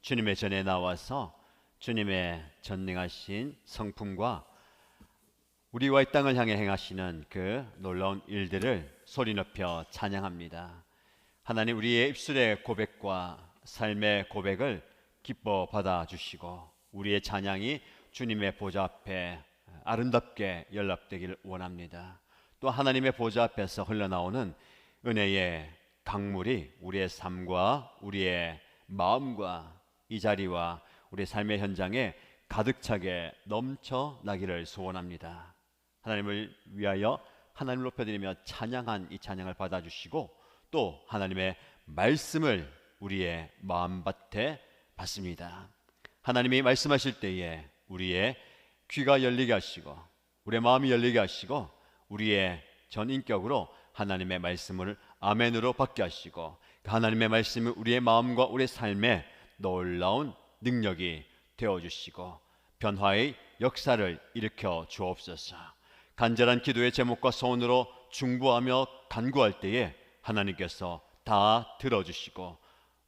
주님의 전에 나와서 주님의 전능하신 성품과 우리와 이 땅을 향해 행하시는 그 놀라운 일들을 소리 높여 찬양합니다. 하나님, 우리의 입술의 고백과 삶의 고백을 기뻐 받아주시고 우리의 찬양이 주님의 보좌 앞에 아름답게 연락되기를 원합니다. 또 하나님의 보좌 앞에서 흘러나오는 은혜의 강물이 우리의 삶과 우리의 마음과 이 자리와 우리의 삶의 현장에 가득 차게 넘쳐나기를 소원합니다. 하나님을 위하여 하나님을 높여드리며 찬양한 이 찬양을 받아주시고 또 하나님의 말씀을 우리의 마음밭에 받습니다. 하나님이 말씀하실 때에 우리의 귀가 열리게 하시고 우리의 마음이 열리게 하시고 우리의 전인격으로 하나님의 말씀을 아멘으로 받게 하시고 그 하나님의 말씀이 우리의 마음과 우리의 삶에 놀라운 능력이 되어주시고 변화의 역사를 일으켜 주옵소서. 간절한 기도의 제목과 소원으로 중보하며 간구할 때에 하나님께서 다 들어주시고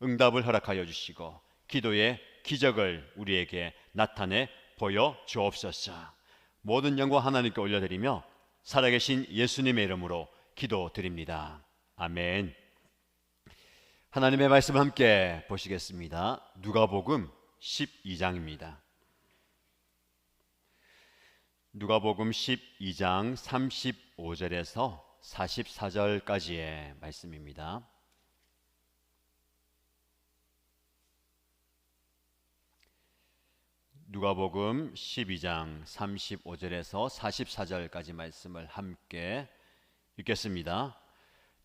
응답을 허락하여 주시고 기도의 기적을 우리에게 나타내 보여 주옵소서. 모든 영광 하나님께 올려드리며 살아계신 예수님의 이름으로 기도드립니다. 아멘. 하나님의 말씀 함께 보시겠습니다. 누가복음 12장입니다. 누가복음 12장 35절에서 44절까지의 말씀입니다. 누가복음 12장 35절에서 44절까지 말씀을 함께 읽겠습니다.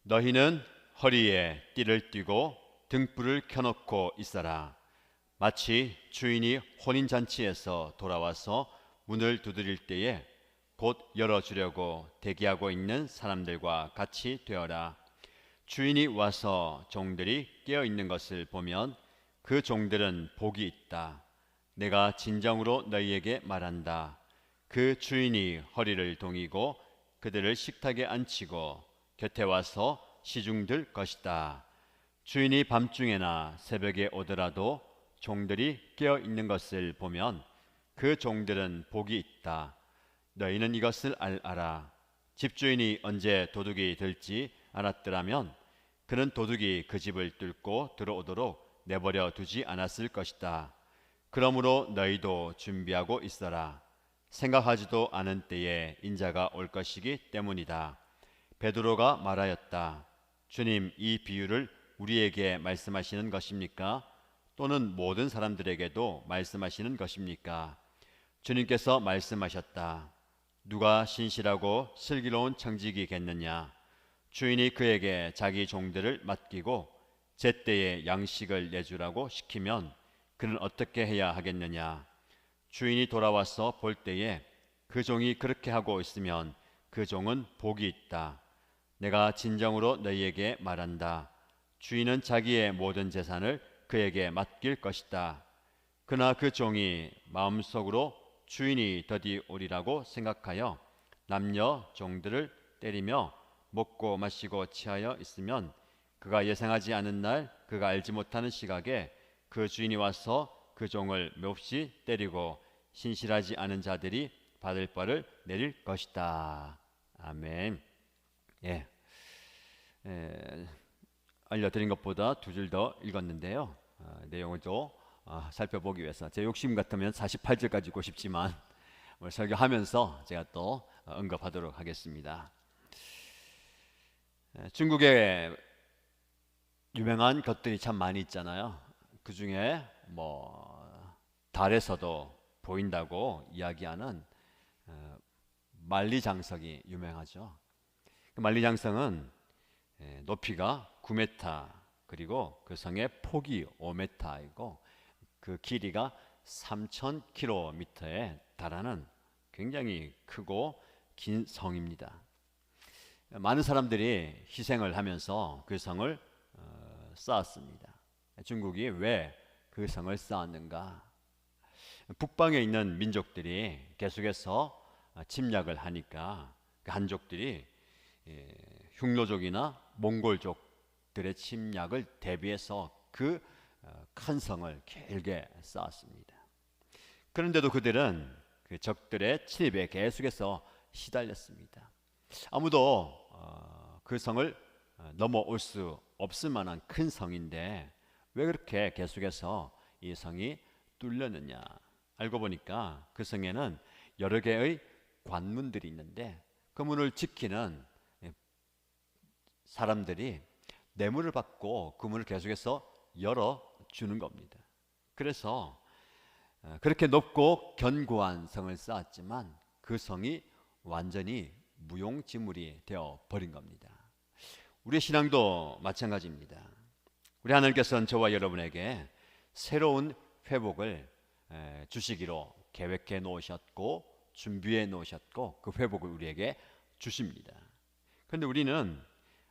너희는 허리에 띠를 띠고 등불을 켜놓고 있어라. 마치 주인이 혼인잔치에서 돌아와서 문을 두드릴 때에 곧 열어주려고 대기하고 있는 사람들과 같이 되어라. 주인이 와서 종들이 깨어있는 것을 보면 그 종들은 복이 있다. 내가 진정으로 너희에게 말한다. 그 주인이 허리를 동이고 그들을 식탁에 앉히고 곁에 와서 시중들 것이다. 주인이 밤중에나 새벽에 오더라도 종들이 깨어있는 것을 보면 그 종들은 복이 있다. 너희는 이것을 알아라. 집주인이 언제 도둑이 들지 않았더라면 그는 도둑이 그 집을 뚫고 들어오도록 내버려 두지 않았을 것이다. 그러므로 너희도 준비하고 있어라. 생각하지도 않은 때에 인자가 올 것이기 때문이다. 베드로가 말하였다. 주님, 이 비유를 우리에게 말씀하시는 것입니까? 또는 모든 사람들에게도 말씀하시는 것입니까? 주님께서 말씀하셨다. 누가 신실하고 슬기로운 청지기겠느냐? 주인이 그에게 자기 종들을 맡기고 제때에 양식을 내주라고 시키면 그는 어떻게 해야 하겠느냐? 주인이 돌아와서 볼 때에 그 종이 그렇게 하고 있으면 그 종은 복이 있다. 내가 진정으로 너희에게 말한다. 주인은 자기의 모든 재산을 그에게 맡길 것이다. 그러나 그 종이 마음속으로 주인이 더디 오리라고 생각하여 남녀 종들을 때리며 먹고 마시고 취하여 있으면 그가 예상하지 않은 날 그가 알지 못하는 시각에 그 주인이 와서 그 종을 몹시 때리고 신실하지 않은 자들이 받을 벌을 내릴 것이다. 아멘. 알려드린 것보다 두 줄 더 읽었는데요. 내용을 또 살펴보기 위해서 제 욕심 같으면 48절까지 읽고 싶지만 오늘 설교하면서 제가 또 언급하도록 하겠습니다. 중국에 유명한 것들이 참 많이 있잖아요. 그 중에 달에서도 보인다고 이야기하는 만리장성이 유명하죠. 그 만리장성은 높이가 9m 그리고 그 성의 폭이 5m이고 그 길이가 3000km에 달하는 굉장히 크고 긴 성입니다. 많은 사람들이 희생을 하면서 그 성을 쌓았습니다. 중국이 왜 그 성을 쌓았는가? 북방에 있는 민족들이 계속해서 침략을 하니까 그 한족들이 흉노족이나 몽골족들의 침략을 대비해서 그 큰 성을 길게 쌓았습니다. 그런데도 그들은 그 적들의 침입에 계속해서 시달렸습니다. 아무도 그 성을 넘어올 수 없을 만한 큰 성인데 왜 그렇게 계속해서 이 성이 뚫렸느냐? 알고 보니까 그 성에는 여러 개의 관문들이 있는데 그 문을 지키는 사람들이 뇌물을 받고 그 문을 계속해서 열어주는 겁니다. 그래서 그렇게 높고 견고한 성을 쌓았지만 그 성이 완전히 무용지물이 되어 버린 겁니다. 우리의 신앙도 마찬가지입니다. 우리 하나님께서는 저와 여러분에게 새로운 회복을 주시기로 계획해 놓으셨고 준비해 놓으셨고 그 회복을 우리에게 주십니다. 그런데 우리는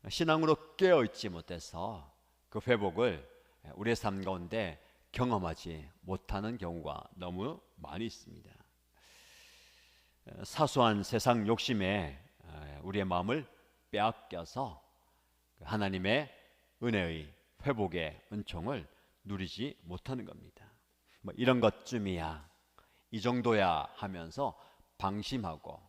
신앙으로 깨어 있지 못해서 그 회복을 우리의 삶 가운데 경험하지 못하는 경우가 너무 많이 있습니다. 사소한 세상 욕심에 우리의 마음을 빼앗겨서 하나님의 은혜의 회복의 은총을 누리지 못하는 겁니다. 뭐 이런 것쯤이야, 이 정도야 하면서 방심하고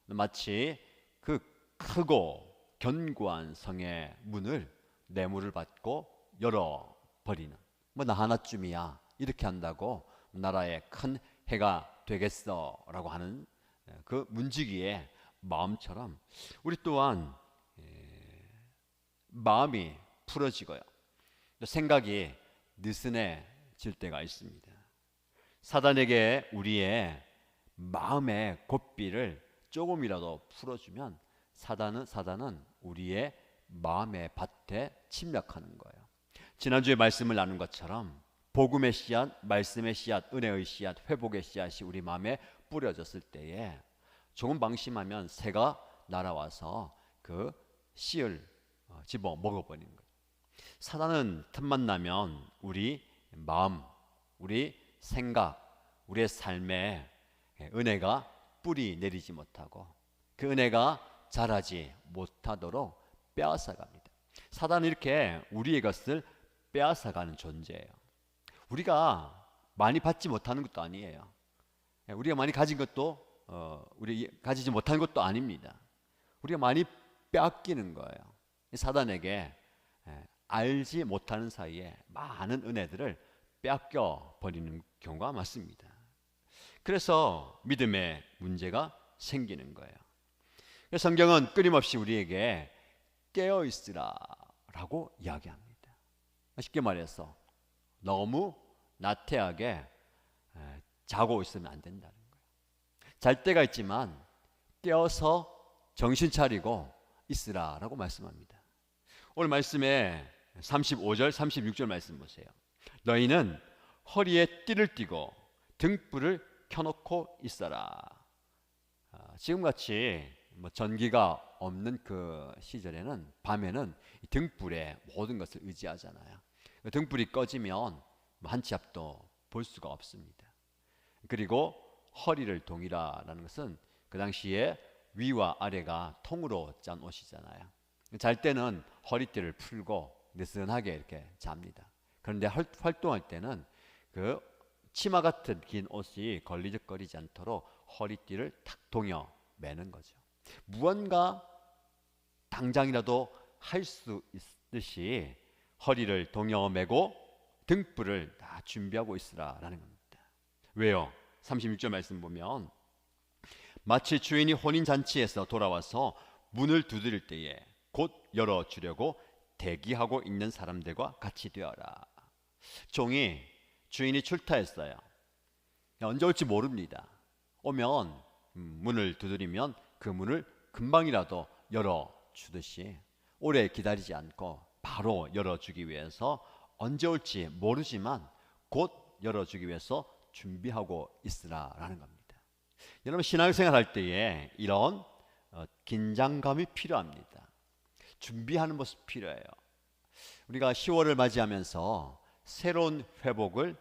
마치 그 크고 견고한 성의 문을 뇌물을 받고 열어버리는, 뭐 나 하나쯤이야 이렇게 한다고 나라에 큰 해가 되겠어라고 하는 그 문지기의 마음처럼 우리 또한 마음이 풀어지고요, 생각이 느슨해질 때가 있습니다. 사단에게 우리의 마음의 고삐를 조금이라도 풀어주면 사단은 우리의 마음의 밭에 침략하는 거예요. 지난주에 말씀을 나눈 것처럼 복음의 씨앗, 말씀의 씨앗, 은혜의 씨앗, 회복의 씨앗이 우리 마음에 뿌려졌을 때에 조금 방심하면 새가 날아와서 그 씨를 집어 먹어버리는 거예요. 사단은 틈만 나면 우리 마음, 우리 생각, 우리의 삶에 은혜가 뿌리 내리지 못하고 그 은혜가 자라지 못하도록 빼앗아갑니다. 사단은 이렇게 우리의 것을 빼앗아가는 존재예요. 우리가 많이 받지 못하는 것도 아니에요. 우리가 많이 가진 것도 우리 가지지 못하는 것도 아닙니다. 우리가 많이 빼앗기는 거예요. 사단에게 알지 못하는 사이에 많은 은혜들을 빼앗겨 버리는 경우가 많습니다. 그래서 믿음의 문제가 생기는 거예요. 성경은 끊임없이 우리에게 깨어 있으라라고 이야기합니다. 쉽게 말해서 너무 나태하게 자고 있으면 안 된다는 거예요. 잘 때가 있지만 깨어서 정신 차리고 있으라라고 말씀합니다. 오늘 말씀에 35절, 36절 말씀 보세요. 너희는 허리에 띠를 띠고 등불을 켜놓고 있어라. 지금같이 전기가 없는 그 시절에는 밤에는 등불에 모든 것을 의지하잖아요. 등불이 꺼지면 한 치 앞도 볼 수가 없습니다. 그리고 허리를 동이라라는 것은 그 당시에 위와 아래가 통으로 짠 옷이잖아요. 잘 때는 허리띠를 풀고 느슨하게 이렇게 잡니다. 그런데 활동할 때는 그 치마 같은 긴 옷이 걸리적거리지 않도록 허리띠를 탁 동여 매는 거죠. 무언가 당장이라도 할 수 있듯이 허리를 동여 매고 등불을 다 준비하고 있으라라는 겁니다. 왜요? 36절 말씀 보면 마치 주인이 혼인잔치에서 돌아와서 문을 두드릴 때에 곧 열어주려고 대기하고 있는 사람들과 같이 되어라. 종이 주인이 출타했어요. 언제 올지 모릅니다. 오면 문을 두드리면 그 문을 금방이라도 열어주듯이 오래 기다리지 않고 바로 열어주기 위해서 언제 올지 모르지만 곧 열어주기 위해서 준비하고 있으라라는 겁니다. 여러분 신앙생활 할 때에 이런 긴장감이 필요합니다. 준비하는 모습 필요해요. 우리가 10월을 맞이하면서 새로운 회복을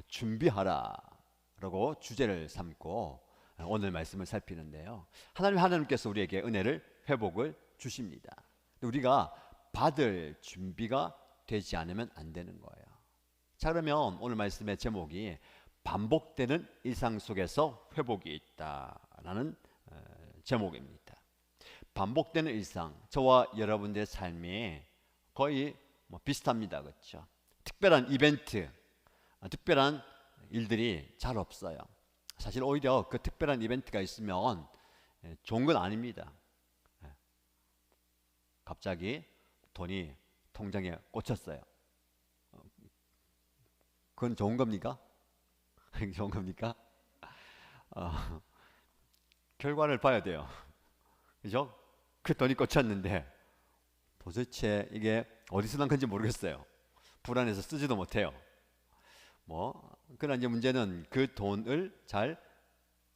준비하라라고 주제를 삼고 오늘 말씀을 살피는데요. 하나님께서 우리에게 은혜를 회복을 주십니다. 우리가 받을 준비가 되지 않으면 안 되는 거예요. 자, 그러면 오늘 말씀의 제목이 반복되는 일상 속에서 회복이 있다라는 제목입니다. 반복되는 일상, 저와 여러분들의 삶이 거의 비슷합니다. 그렇죠? 특별한 이벤트, 특별한 일들이 잘 없어요. 사실 오히려 그 특별한 이벤트가 있으면 좋은 건 아닙니다. 갑자기 돈이 통장에 꽂혔어요. 그건 좋은 겁니까? 좋은 겁니까? 결과를 봐야 돼요. 그죠? 그 돈이 꽂혔는데 도대체 이게 어디서 난 건지 모르겠어요. 불안해서 쓰지도 못해요. 그러나 이제 문제는 그 돈을 잘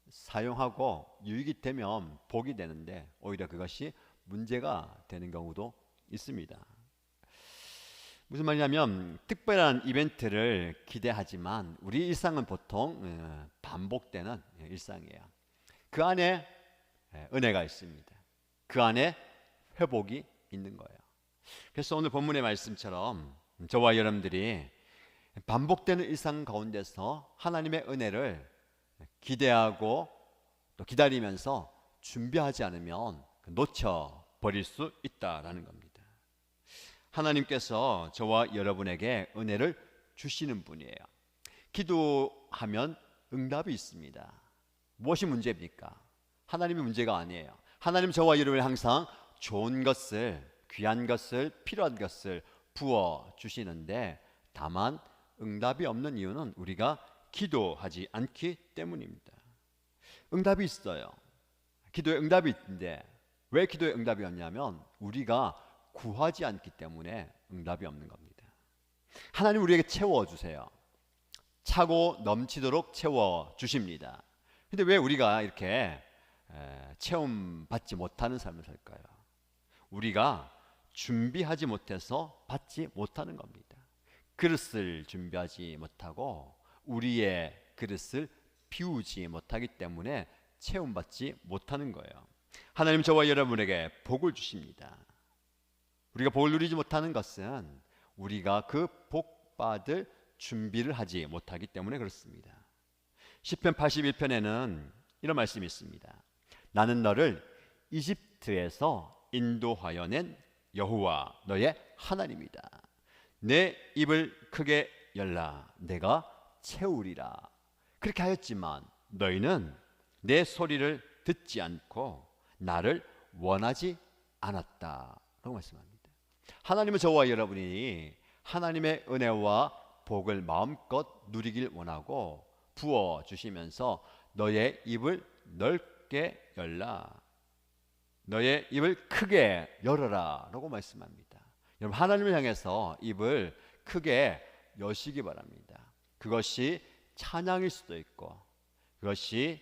사용하고 유익이 되면 복이 되는데 오히려 그것이 문제가 되는 경우도 있습니다. 무슨 말이냐면 특별한 이벤트를 기대하지만 우리 일상은 보통 반복되는 일상이에요. 그 안에 은혜가 있습니다. 그 안에 회복이 있는 거예요. 그래서 오늘 본문의 말씀처럼 저와 여러분들이 반복되는 일상 가운데서 하나님의 은혜를 기대하고 또 기다리면서 준비하지 않으면 놓쳐버릴 수 있다라는 겁니다. 하나님께서 저와 여러분에게 은혜를 주시는 분이에요. 기도하면 응답이 있습니다. 무엇이 문제입니까? 하나님이 문제가 아니에요. 하나님 저와 여러분이 항상 좋은 것을, 귀한 것을, 필요한 것을 부어 주시는데 다만 응답이 없는 이유는 우리가 기도하지 않기 때문입니다. 응답이 있어요. 기도에 응답이 있는데 왜 기도에 응답이 없냐면 우리가 구하지 않기 때문에 응답이 없는 겁니다. 하나님 우리에게 채워주세요. 차고 넘치도록 채워주십니다. 근데 왜 우리가 이렇게 체험받지 못하는 삶을 살까요? 우리가 준비하지 못해서 받지 못하는 겁니다. 그릇을 준비하지 못하고 우리의 그릇을 비우지 못하기 때문에 체험받지 못하는 거예요. 하나님 저와 여러분에게 복을 주십니다. 우리가 복을 누리지 못하는 것은 우리가 그 복 받을 준비를 하지 못하기 때문에 그렇습니다. 시편 81편에는 이런 말씀이 있습니다. 나는 너를 이집트에서 인도하여 낸 여호와 너의 하나님이다. 내 입을 크게 열라 내가 채우리라. 그렇게 하였지만 너희는 내 소리를 듣지 않고 나를 원하지 않았다 라고 말씀합니다. 하나님은 저와 여러분이 하나님의 은혜와 복을 마음껏 누리길 원하고 부어주시면서 너의 입을 넓게 열라 너의 입을 크게 열어라 라고 말씀합니다. 여러분 하나님을 향해서 입을 크게 여시기 바랍니다. 그것이 찬양일 수도 있고 그것이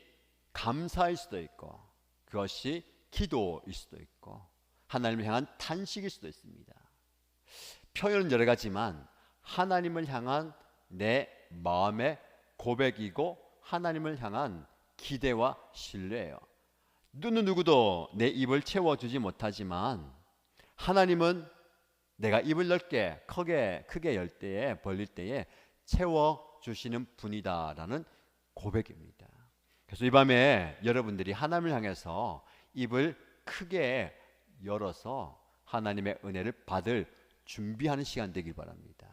감사일 수도 있고 그것이 기도일 수도 있고 하나님을 향한 탄식일 수도 있습니다. 표현은 여러 가지만 하나님을 향한 내 마음의 고백이고 하나님을 향한 기대와 신뢰예요. 누구도 내 입을 채워주지 못하지만 하나님은 내가 입을 넓게 크게 열 때에 벌릴 때에 채워주시는 분이다라는 고백입니다. 그래서 이 밤에 여러분들이 하나님을 향해서 입을 크게 열어서 하나님의 은혜를 받을 준비하는 시간 되길 바랍니다.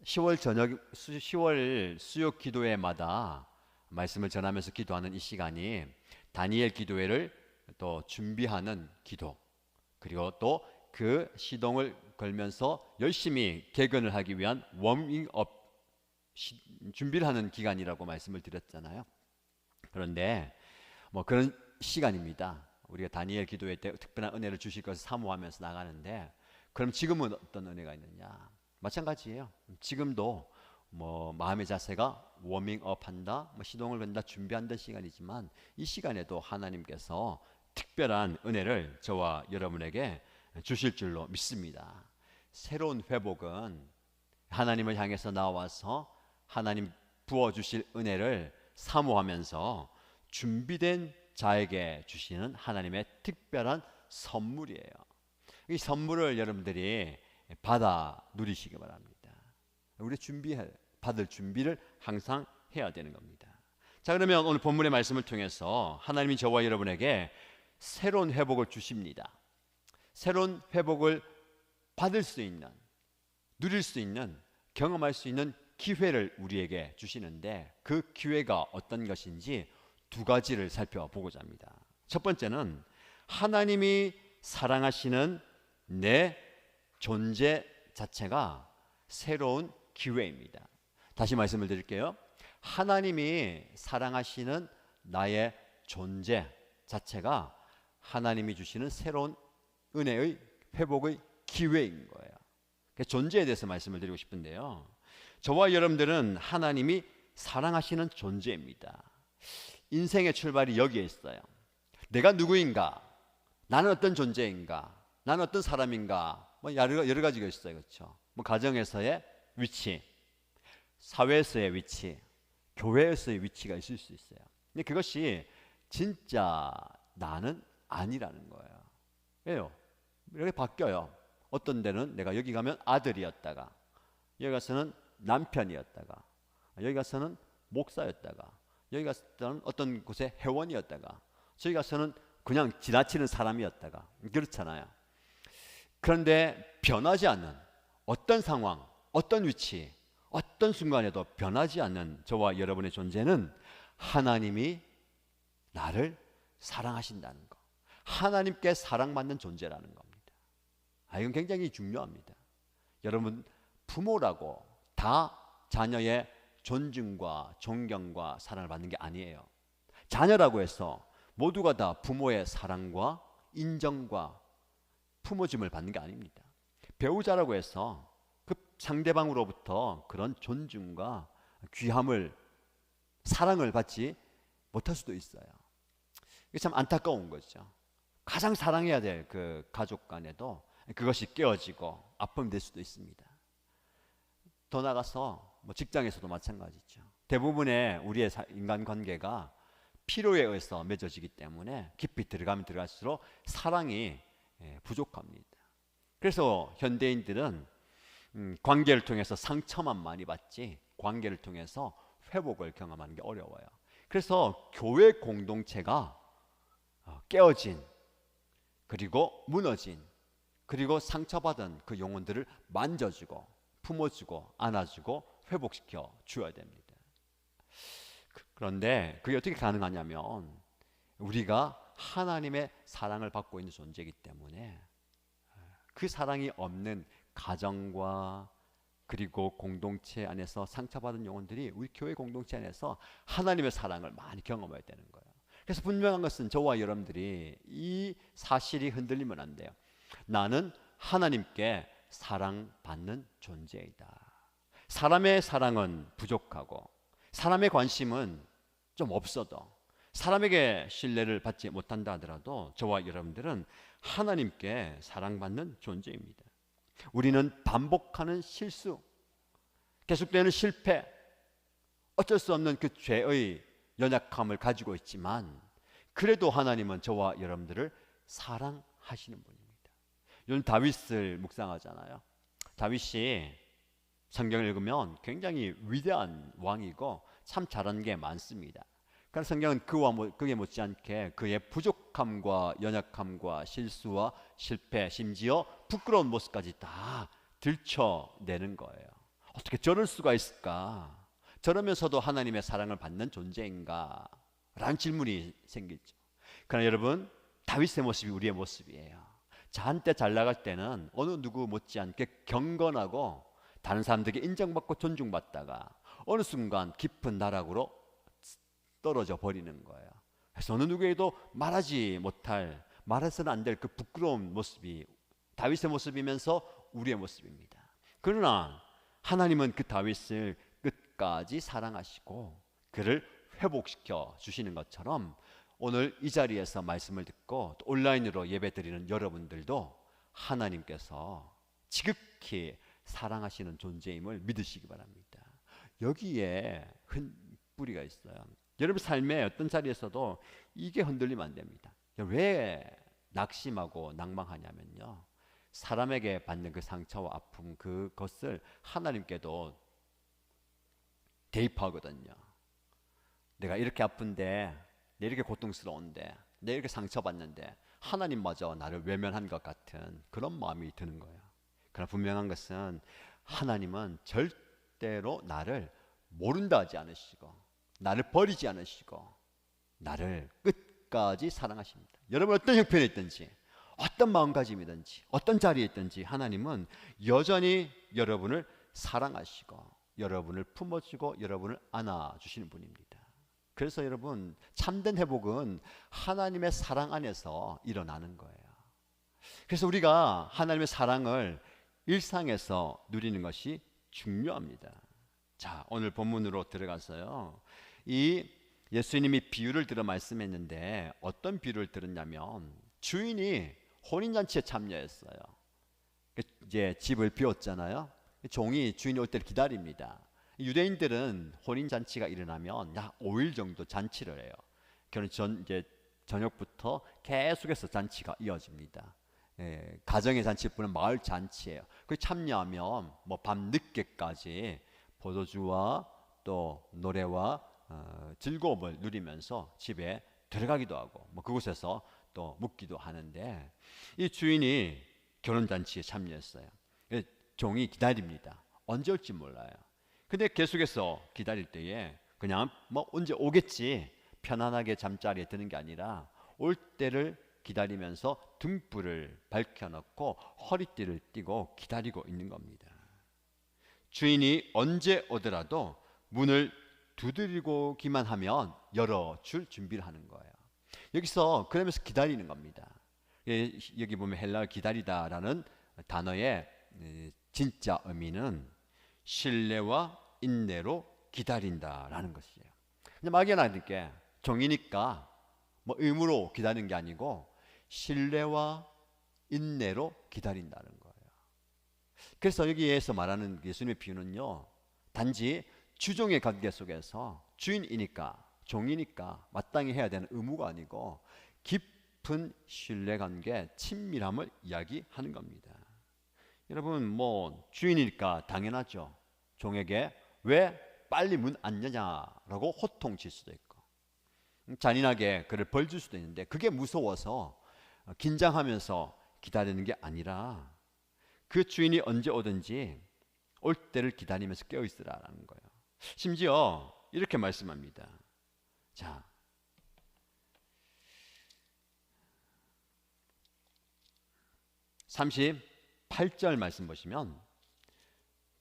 10월 수요 기도회마다 말씀을 전하면서 기도하는 이 시간이 다니엘 기도회를 또 준비하는 기도 그리고 또 그 시동을 걸면서 열심히 개근을 하기 위한 워밍업 준비를 하는 기간이라고 말씀을 드렸잖아요. 그런데 그런 시간입니다. 우리가 다니엘 기도회 때 특별한 은혜를 주실 것을 사모하면서 나가는데 그럼 지금은 어떤 은혜가 있느냐? 마찬가지예요. 지금도 마음의 자세가 워밍업 한다, 시동을 건다, 준비한다 시간이지만 이 시간에도 하나님께서 특별한 은혜를 저와 여러분에게 주실 줄로 믿습니다. 새로운 회복은 하나님을 향해서 나와서 하나님 부어주실 은혜를 사모하면서 준비된 자에게 주시는 하나님의 특별한 선물이에요. 이 선물을 여러분들이 받아 누리시기 바랍니다. 우리 받을 준비를 항상 해야 되는 겁니다. 자, 그러면 오늘 본문의 말씀을 통해서 하나님이 저와 여러분에게 새로운 회복을 주십니다. 새로운 회복을 받을 수 있는, 누릴 수 있는, 경험할 수 있는 기회를 우리에게 주시는데, 그 기회가 어떤 것인지 두 가지를 살펴보고자 합니다. 첫 번째는 하나님이 사랑하시는 내 존재 자체가 새로운 기회입니다. 다시 말씀을 드릴게요. 하나님이 사랑하시는 나의 존재 자체가 하나님이 주시는 새로운 은혜의 회복의 기회인 거예요. 존재에 대해서 말씀을 드리고 싶은데요, 저와 여러분들은 하나님이 사랑하시는 존재입니다. 인생의 출발이 여기에 있어요. 내가 누구인가? 나는 어떤 존재인가? 나는 어떤 사람인가? 뭐 여러 가지가 있어요. 그렇죠? 뭐 가정에서의 위치, 사회에서의 위치, 교회에서의 위치가 있을 수 있어요. 근데 그것이 진짜 나는 아니라는 거예요. 왜요? 이렇게 바뀌어요. 어떤 데는 내가 여기 가면 아들이었다가, 여기 가서는 남편이었다가, 여기 가서는 목사였다가, 여기 가서는 어떤 곳의 회원이었다가, 저기 가서는 그냥 지나치는 사람이었다가, 그렇잖아요. 그런데 변하지 않는 어떤 상황, 어떤 위치, 어떤 순간에도 변하지 않는 저와 여러분의 존재는 하나님이 나를 사랑하신다는 것, 하나님께 사랑받는 존재라는 겁니다. 이건 굉장히 중요합니다. 여러분, 부모라고 다 자녀의 존중과 존경과 사랑을 받는 게 아니에요. 자녀라고 해서 모두가 다 부모의 사랑과 인정과 품어줌을 받는 게 아닙니다. 배우자라고 해서 그 상대방으로부터 그런 존중과 귀함을, 사랑을 받지 못할 수도 있어요. 이게 참 안타까운 거죠. 가장 사랑해야 될 그 가족 간에도 그것이 깨어지고 아픔이 될 수도 있습니다. 더 나가서 뭐 직장에서도 마찬가지죠. 대부분의 우리의 인간관계가 필요에 의해서 맺어지기 때문에 깊이 들어가면 들어갈수록 사랑이 부족합니다. 그래서 현대인들은 관계를 통해서 상처만 많이 받지 관계를 통해서 회복을 경험하는 게 어려워요. 그래서 교회 공동체가 깨어진, 그리고 무너진, 그리고 상처받은 그 영혼들을 만져주고 품어주고 안아주고 회복시켜 주어야 됩니다. 그런데 그게 어떻게 가능하냐면 우리가 하나님의 사랑을 받고 있는 존재이기 때문에 그 사랑이 없는 가정과 그리고 공동체 안에서 상처받은 영혼들이 우리 교회 공동체 안에서 하나님의 사랑을 많이 경험해야 되는 거예요. 그래서 분명한 것은 저와 여러분들이 이 사실이 흔들리면 안 돼요. 나는 하나님께 사랑받는 존재이다. 사람의 사랑은 부족하고 사람의 관심은 좀 없어도, 사람에게 신뢰를 받지 못한다 하더라도 저와 여러분들은 하나님께 사랑받는 존재입니다. 우리는 반복하는 실수, 계속되는 실패, 어쩔 수 없는 그 죄의 연약함을 가지고 있지만 그래도 하나님은 저와 여러분들을 사랑하시는 분입니다. 요즘 다윗을 묵상하잖아요. 다윗이 성경을 읽으면 굉장히 위대한 왕이고 참 잘한 게 많습니다. 그러나 성경은 그에 못지않게 그의 부족함과 연약함과 실수와 실패, 심지어 부끄러운 모습까지 다 들춰내는 거예요. 어떻게 저럴 수가 있을까? 저러면서도 하나님의 사랑을 받는 존재인가? 라는 질문이 생기죠. 그러나 여러분, 다윗의 모습이 우리의 모습이에요. 한때 잘 나갈 때는 어느 누구 못지않게 경건하고 다른 사람들에게 인정받고 존중받다가 어느 순간 깊은 나락으로 떨어져 버리는 거예요. 그래서 어느 누구에게도 말하지 못할, 말해서는 안 될 그 부끄러운 모습이 다윗의 모습이면서 우리의 모습입니다. 그러나 하나님은 그 다윗을 끝까지 사랑하시고 그를 회복시켜 주시는 것처럼 오늘 이 자리에서 말씀을 듣고 또 온라인으로 예배드리는 여러분들도 하나님께서 지극히 사랑하시는 존재임을 믿으시기 바랍니다. 여기에 뿌리가 있어요. 여러분 삶의 어떤 자리에서도 이게 흔들리면 안 됩니다. 왜 낙심하고 낭망하냐면요, 사람에게 받는 그 상처와 아픔, 그것을 하나님께도 대입하거든요. 내가 이렇게 아픈데, 내 이렇게 고통스러운데, 내 이렇게 상처받는데 하나님마저 나를 외면한 것 같은 그런 마음이 드는 거예요. 그러나 분명한 것은 하나님은 절대로 나를 모른다 하지 않으시고, 나를 버리지 않으시고, 나를 끝까지 사랑하십니다. 여러분 어떤 형편에 있든지, 어떤 마음가짐이든지, 어떤 자리에 있든지 하나님은 여전히 여러분을 사랑하시고 여러분을 품어주고 여러분을 안아주시는 분입니다. 그래서 여러분, 참된 회복은 하나님의 사랑 안에서 일어나는 거예요. 그래서 우리가 하나님의 사랑을 일상에서 누리는 것이 중요합니다. 자, 오늘 본문으로 들어가서요, 이 예수님이 비유를 들어 말씀했는데 어떤 비유를 들었냐면, 주인이 혼인잔치에 참여했어요. 이제 집을 비웠잖아요. 종이 주인이 올 때를 기다립니다. 유대인들은 혼인잔치가 일어나면 약 5일 정도 잔치를 해요. 결혼 전 이제 저녁부터 계속해서 잔치가 이어집니다. 가정의 잔치뿐은 마을 잔치예요. 그 참여하면 뭐 밤 늦게까지 포도주와 또 노래와 즐거움을 누리면서 집에 들어가기도 하고, 뭐 그곳에서 또 묵기도 하는데, 이 주인이 결혼잔치에 참여했어요. 종이 기다립니다. 언제 올지 몰라요. 근데 계속해서 기다릴 때에 그냥 뭐 언제 오겠지 편안하게 잠자리에 드는 게 아니라 올 때를 기다리면서 등불을 밝혀놓고 허리띠를 띠고 기다리고 있는 겁니다. 주인이 언제 오더라도 문을 두드리고기만 하면 열어줄 준비를 하는 거예요. 여기서 그러면서 기다리는 겁니다. 여기 보면 헬라어 기다리다라는 단어의 진짜 의미는 신뢰와 인내로 기다린다라는 것이에요. 근데 막연하게 종이니까 뭐 의무로 기다리는 게 아니고 신뢰와 인내로 기다린다는 거예요. 그래서 여기에서 말하는 예수님의 비유는요, 단지 주종의 관계 속에서 주인이니까, 종이니까 마땅히 해야 되는 의무가 아니고 깊은 신뢰관계, 친밀함을 이야기하는 겁니다. 여러분, 뭐 주인이니까 당연하죠. 종에게 왜 빨리 문 안 여냐라고 호통칠 수도 있고, 잔인하게 그를 벌 줄 수도 있는데, 그게 무서워서 긴장하면서 기다리는 게 아니라 그 주인이 언제 오든지 올 때를 기다리면서 깨어 있으라라는 거예요. 심지어 이렇게 말씀합니다. 자, 38절 말씀 보시면,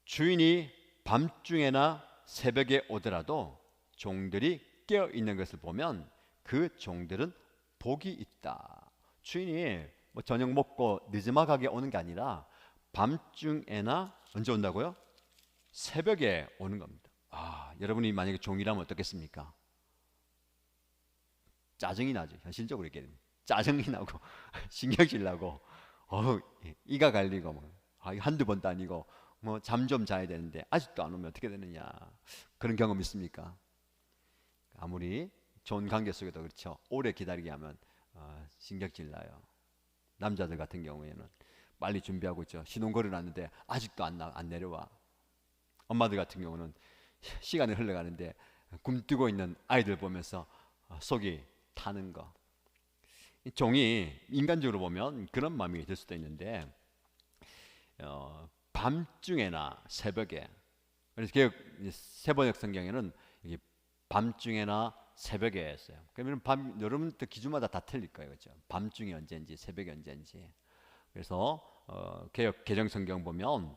주인이 밤중에나 새벽에 오더라도 종들이 깨어 있는 것을 보면 그 종들은 복이 있다. 주인이 뭐 저녁 먹고 늦지막하게 오는 게 아니라 밤중에나 언제 온다고요? 새벽에 오는 겁니다. 여러분이 만약에 종이라면 어떻겠습니까? 짜증이 나죠. 현실적으로 얘기하면 짜증이 나고 신경질 나고 이가 갈리고 한두 번도 아니고 뭐 잠 좀 자야 되는데 아직도 안 오면 어떻게 되느냐, 그런 경험 있습니까? 아무리 좋은 관계 속에도 그렇죠. 오래 기다리게 하면 신경질 나요. 남자들 같은 경우에는 빨리 준비하고 있죠. 시동 걸어놨는데 아직도 안 내려와. 엄마들 같은 경우는 시간이 흘러가는데 굶뜨고 있는 아이들 보면서 속이 타는 거. 종이 인간적으로 보면 그런 마음이 들 수도 있는데, 밤중에나 새벽에, 그래서 세번역 성경에는 이게 밤중에나 새벽에 했어요. 그러면 여러분들 기준마다 다 틀릴 거예요, 그렇죠? 밤중이 언제인지 새벽이 언제인지. 그래서 개역 개정 성경 보면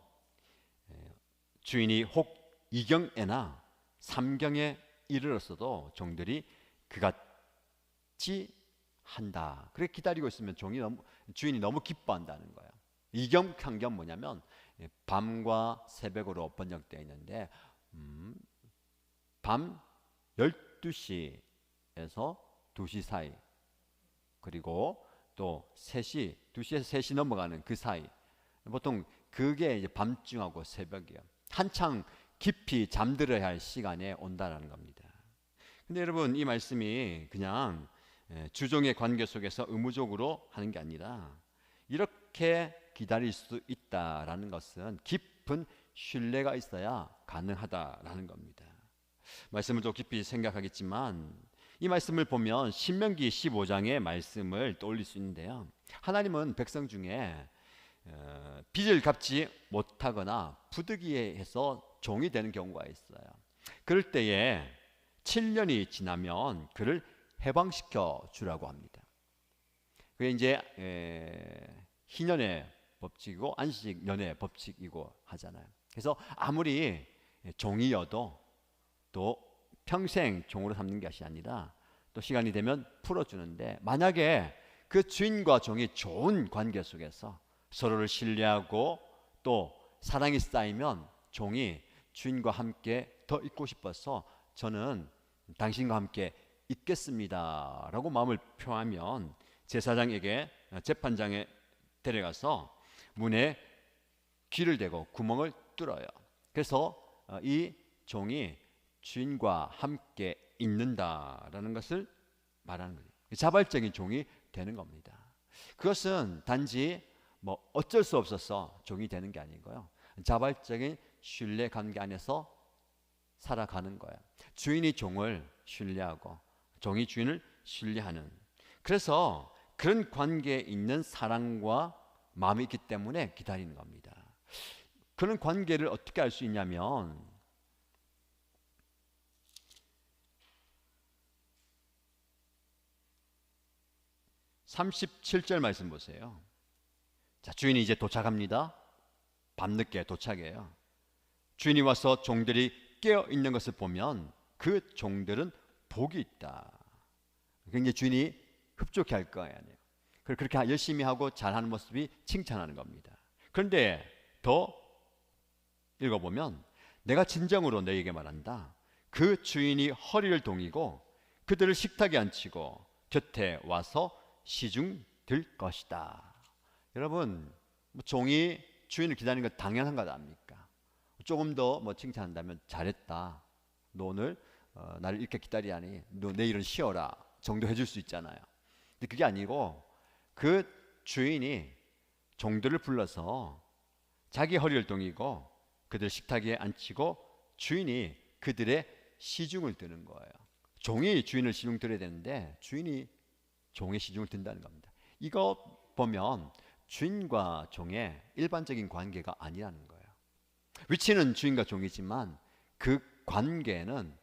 주인이 혹 이경에나 삼경에 이르렀어도 종들이 그같이 한다. 그렇게 기다리고 있으면 주인이 너무 기뻐한다는 거예요. 이경 상경 뭐냐면 밤과 새벽으로 번역되어 있는데, 밤 12시에서 2시 사이, 그리고 또 3시, 2시에서 3시 넘어가는 그 사이, 보통 그게 이제 밤중하고 새벽이에요. 한창 깊이 잠들어야 할 시간에 온다라는 겁니다. 근데 여러분, 이 말씀이 그냥 주종의 관계 속에서 의무적으로 하는 게 아니라 이렇게 기다릴 수 있다라는 것은 깊은 신뢰가 있어야 가능하다라는 겁니다. 말씀을 좀 깊이 생각하겠지만 이 말씀을 보면 신명기 15장의 말씀을 떠올릴 수 있는데요. 하나님은 백성 중에 빚을 갚지 못하거나 부득이해서 종이 되는 경우가 있어요. 그럴 때에 7년이 지나면 그를 해방시켜 주라고 합니다. 그게 이제 희년의 법칙이고 안식년의 법칙이고 하잖아요. 그래서 아무리 종이어도 또 평생 종으로 삼는 것이 아니라 또 시간이 되면 풀어주는데, 만약에 그 주인과 종이 좋은 관계 속에서 서로를 신뢰하고 또 사랑이 쌓이면 종이 주인과 함께 더 있고 싶어서 저는 당신과 함께 있겠습니다 라고 마음을 표하면 제사장에게, 재판장에 데려가서 문에 귀를 대고 구멍을 뚫어요. 그래서 이 종이 주인과 함께 있는다라는 것을 말하는 거예요. 자발적인 종이 되는 겁니다. 그것은 단지 뭐 어쩔 수 없어서 종이 되는 게 아니고요. 자발적인 신뢰 관계 안에서 살아가는 거예요. 주인이 종을 신뢰하고 종이 주인을 신뢰하는. 그래서 그런 관계에 있는 사랑과 마음이 있기 때문에 기다리는 겁니다. 그런 관계를 어떻게 알 수 있냐면 37절 말씀 보세요. 자, 주인이 이제 도착합니다. 밤늦게 도착해요. 주인이 와서 종들이 깨어 있는 것을 보면 그 종들은 복이 있다. 굉장히 주인이 흡족해 할 거 아니에요. 그렇게 열심히 하고 잘하는 모습이 칭찬하는 겁니다. 그런데 더 읽어보면 내가 진정으로 너에게 말한다. 그 주인이 허리를 동이고 그들을 식탁에 앉히고 곁에 와서 시중 들 것이다. 여러분, 종이 주인을 기다리는 건 당연한 것 아닙니까? 조금 더 칭찬한다면 잘했다. 너 오늘 나를 이렇게 기다리하니 너 내일은 쉬어라 정도 해줄 수 있잖아요. 근데 그게 아니고 그 주인이 종들을 불러서 자기 허리를 동이고 그들 식탁에 앉히고 주인이 그들의 시중을 드는 거예요. 종이 주인을 시중 들어야 되는데 주인이 종의 시중을 든다는 겁니다. 이거 보면 주인과 종의 일반적인 관계가 아니라는 거예요. 위치는 주인과 종이지만 그 관계는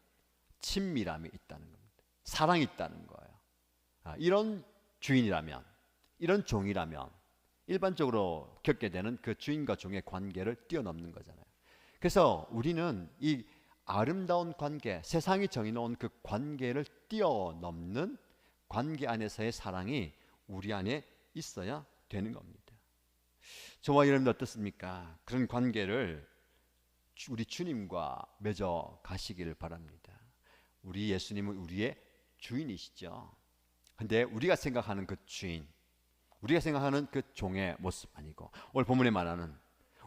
친밀함이 있다는 겁니다. 사랑이 있다는 거예요. 이런 주인이라면, 이런 종이라면 일반적으로 겪게 되는 그 주인과 종의 관계를 뛰어넘는 거잖아요. 그래서 우리는 이 아름다운 관계, 세상이 정해놓은 그 관계를 뛰어넘는 관계 안에서의 사랑이 우리 안에 있어야 되는 겁니다. 저와 여러분 어떻습니까? 그런 관계를 우리 주님과 맺어 가시기를 바랍니다. 우리 예수님은 우리의 주인이시죠. 근데 우리가 생각하는 그 주인, 우리가 생각하는 그 종의 모습 아니고 오늘 본문에 말하는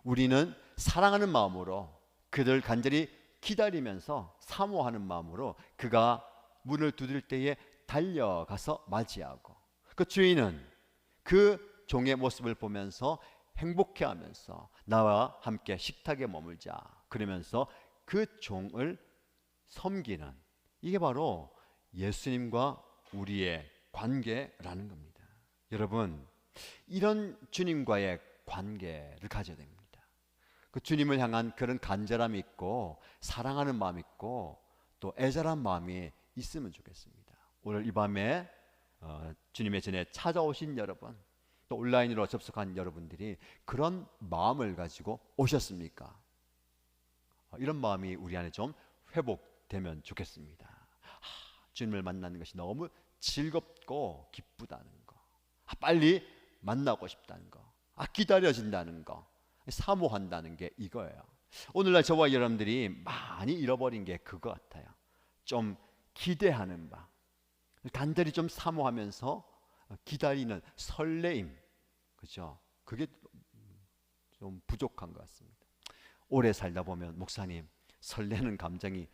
우리는 사랑하는 마음으로 그들 간절히 기다리면서 사모하는 마음으로 그가 문을 두드릴 때에 달려가서 맞이하고, 그 주인은 그 종의 모습을 보면서 행복해하면서 나와 함께 식탁에 머물자 그러면서 그 종을 섬기는, 이게 바로 예수님과 우리의 관계라는 겁니다. 여러분, 이런 주님과의 관계를 가져야 됩니다. 그 주님을 향한 그런 간절함이 있고 사랑하는 마음이 있고 또 애절한 마음이 있으면 좋겠습니다. 오늘 이 밤에 주님의 전에 찾아오신 여러분, 또 온라인으로 접속한 여러분들이 그런 마음을 가지고 오셨습니까? 이런 마음이 우리 안에 좀 회복되면 좋겠습니다. 주님을 만나는 것이 너무 즐겁고 기쁘다는 거, 빨리 만나고 싶다는 거, 기다려진다는 거, 사모한다는 게 이거예요. 오늘날 저와 여러분들이 많이 잃어버린 게 그거 같아요. 좀 기대하는 바, 간절히 좀 사모하면서 기다리는 설레임, 그렇죠? 그게 좀 부족한 것 같습니다. 오래 살다 보면 목사님 설레는 감정이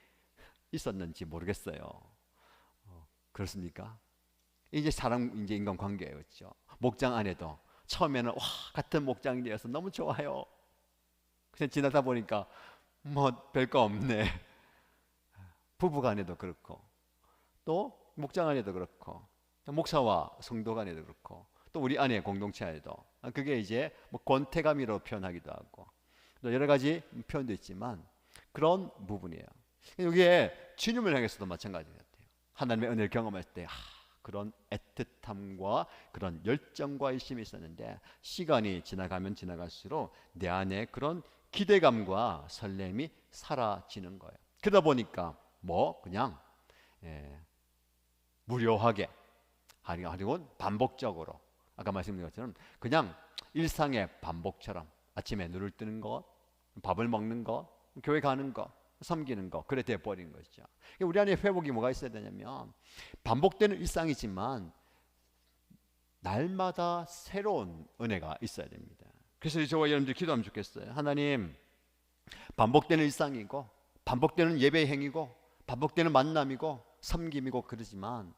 있었는지 모르겠어요. 그렇습니까? 이제 사람, 이제 인간 관계예요, 그렇죠? 목장 안에도 처음에는 와 같은 목장이 되어서 너무 좋아요. 그냥 지나다 보니까 뭐 별거 없네. 부부 간에도 그렇고, 또 목장 안에도 그렇고, 목사와 성도 간에도 그렇고, 또 우리 안에 공동체 안에도, 그게 이제 뭐 권태감이라고 표현하기도 하고, 또 여러 가지 표현도 있지만 그런 부분이에요. 이게 주님을 향해서도 마찬가지 같아요. 하나님의 은혜를 경험할 때 그런 애틋함과 그런 열정과 열심이 있었는데, 시간이 지나가면 지나갈수록 내 안에 그런 기대감과 설렘이 사라지는 거예요. 그러다 보니까 뭐 그냥 무료하게, 아니면 반복적으로, 아까 말씀드린 것처럼 그냥 일상의 반복처럼 아침에 눈을 뜨는 것, 밥을 먹는 것, 교회 가는 것, 섬기는 것, 그래 돼 버린 것이죠. 우리 안에 회복이 뭐가 있어야 되냐면, 반복되는 일상이지만 날마다 새로운 은혜가 있어야 됩니다. 그래서 저와 여러분들 기도하면 좋겠어요. 하나님, 반복되는 일상이고 반복되는 예배 행위고 반복되는 만남이고 섬김이고 그러지만,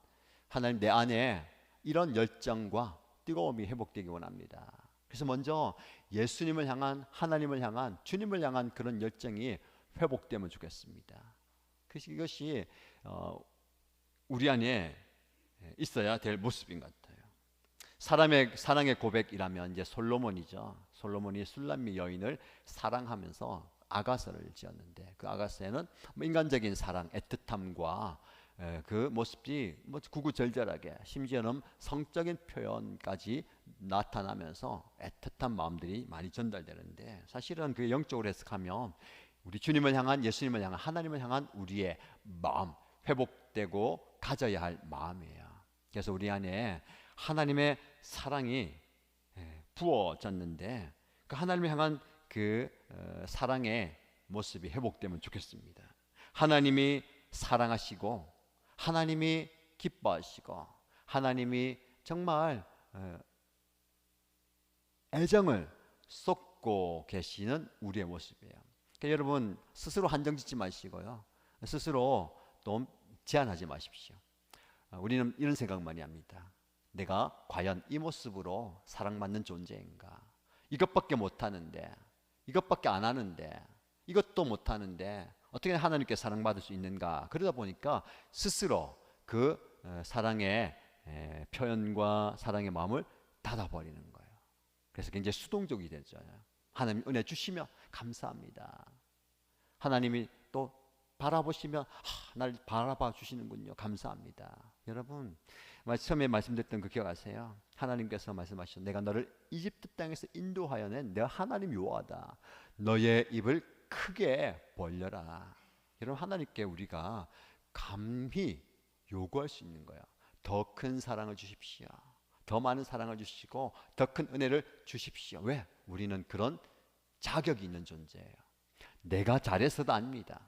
하나님, 내 안에 이런 열정과 뜨거움이 회복되기 원합니다. 그래서 먼저 예수님을 향한, 하나님을 향한, 주님을 향한 그런 열정이 회복되면 좋겠습니다. 그래서 이것이 우리 안에 있어야 될 모습인 것 같아요. 사랑의 고백이라면 이제 솔로몬이죠. 솔로몬이 술람미 여인을 사랑하면서 아가서를 지었는데, 그 아가서에는 인간적인 사랑, 애틋함과 그 모습이 뭐 구구절절하게, 심지어는 성적인 표현까지 나타나면서 애틋한 마음들이 많이 전달되는데, 사실은 그 영적으로 해석하면 우리 주님을 향한, 예수님을 향한, 하나님을 향한 우리의 마음, 회복되고 가져야 할 마음이에요. 그래서 우리 안에 하나님의 사랑이 부어졌는데, 그 하나님을 향한 그 사랑의 모습이 회복되면 좋겠습니다. 하나님이 사랑하시고, 하나님이 기뻐하시고, 하나님이 정말 애정을 쏟고 계시는 우리의 모습이에요. 그러니까 여러분, 스스로 한정 짓지 마시고요, 스스로 또 제한하지 마십시오. 우리는 이런 생각 많이 합니다. 내가 과연 이 모습으로 사랑받는 존재인가? 이것밖에 못하는데, 이것밖에 안 하는데, 이것도 못하는데 어떻게 하나님께 사랑받을 수 있는가? 그러다 보니까 스스로 그 사랑의 표현과 사랑의 마음을 닫아버리는 거예요. 그래서 굉장히 수동적이 되잖아요. 하나님 은혜 주시면 감사합니다. 하나님이 또 바라보시면 날 바라봐 주시는군요. 감사합니다. 여러분, 처음에 말씀드렸던 그 기억하세요? 하나님께서 말씀하셨죠. 내가 너를 이집트 땅에서 인도하여 낸 내가 하나님 여호와다. 너의 입을 크게 벌려라. 여러분, 하나님께 우리가 감히 요구할 수 있는 거야. 더 큰 사랑을 주십시오. 더 많은 사랑을 주시고 더 큰 은혜를 주십시오. 왜? 우리는 그런 자격이 있는 존재예요. 내가 잘해서도 아닙니다.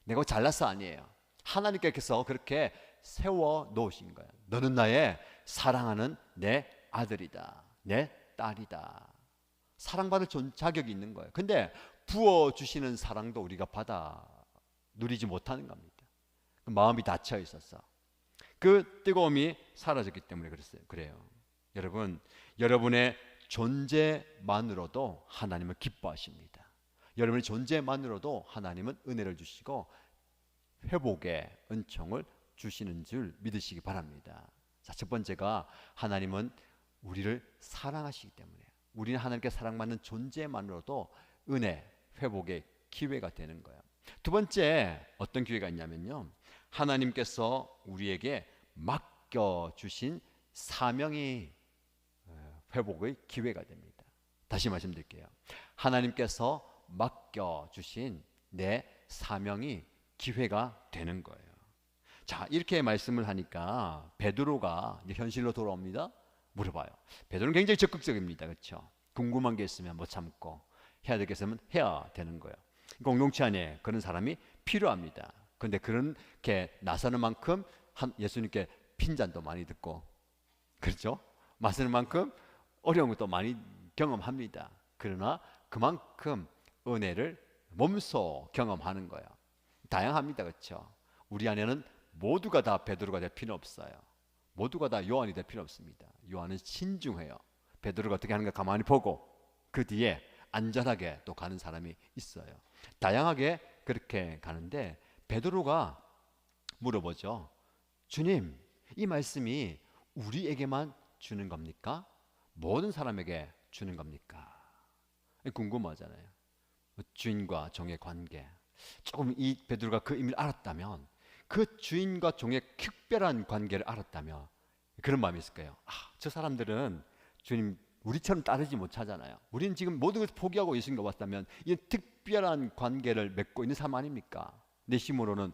내가 잘나서 아니에요. 하나님께서 그렇게 세워 놓으신 거예요. 너는 나의 사랑하는 내 아들이다, 내 딸이다. 사랑받을 자격이 있는 거예요. 근데 부어주시는 사랑도 우리가 받아 누리지 못하는 겁니다. 마음이 닫혀 있어서 그 뜨거움이 사라졌기 때문에 그래요. 여러분, 여러분의 존재만으로도 하나님은 기뻐하십니다. 여러분의 존재만으로도 하나님은 은혜를 주시고 회복의 은총을 주시는 줄 믿으시기 바랍니다. 자, 첫 번째가, 하나님은 우리를 사랑하시기 때문에, 우리는 하나님께 사랑받는 존재만으로도 은혜, 회복의 기회가 되는 거예요. 두 번째, 어떤 기회가 있냐면요, 하나님께서 우리에게 맡겨주신 사명이 회복의 기회가 됩니다. 다시 말씀드릴게요. 하나님께서 맡겨주신 내 사명이 기회가 되는 거예요. 자, 이렇게 말씀을 하니까 베드로가 이제 현실로 돌아옵니다. 물어봐요. 베드로는 굉장히 적극적입니다. 그렇죠? 궁금한 게 있으면 못 참고, 해야 될 게 있으면 해야 되는 거예요. 공동체 안에 그런 사람이 필요합니다. 그런데 그렇게 나서는 만큼 예수님께 핀잔도 많이 듣고, 그렇죠? 맞서는 만큼 어려운 것도 많이 경험합니다. 그러나 그만큼 은혜를 몸소 경험하는 거예요. 다양합니다. 그렇죠? 우리 안에는 모두가 다 베드로가 될 필요 없어요. 모두가 다 요한이 될 필요 없습니다. 요한은 신중해요. 베드로가 어떻게 하는가 가만히 보고 그 뒤에 안전하게 또 가는 사람이 있어요. 다양하게 그렇게 가는데, 베드로가 물어보죠. 주님, 이 말씀이 우리에게만 주는 겁니까? 모든 사람에게 주는 겁니까? 궁금하잖아요. 주인과 종의 관계. 조금 이 베드로가 그 의미를 알았다면, 그 주인과 종의 특별한 관계를 알았다면 그런 마음이 있을 거예요. 저 사람들은 주님 우리처럼 따르지 못하잖아요. 우리는 지금 모든 것을 포기하고 예수님과 왔다면 이 특별한 관계를 맺고 있는 사람 아닙니까? 내 힘으로는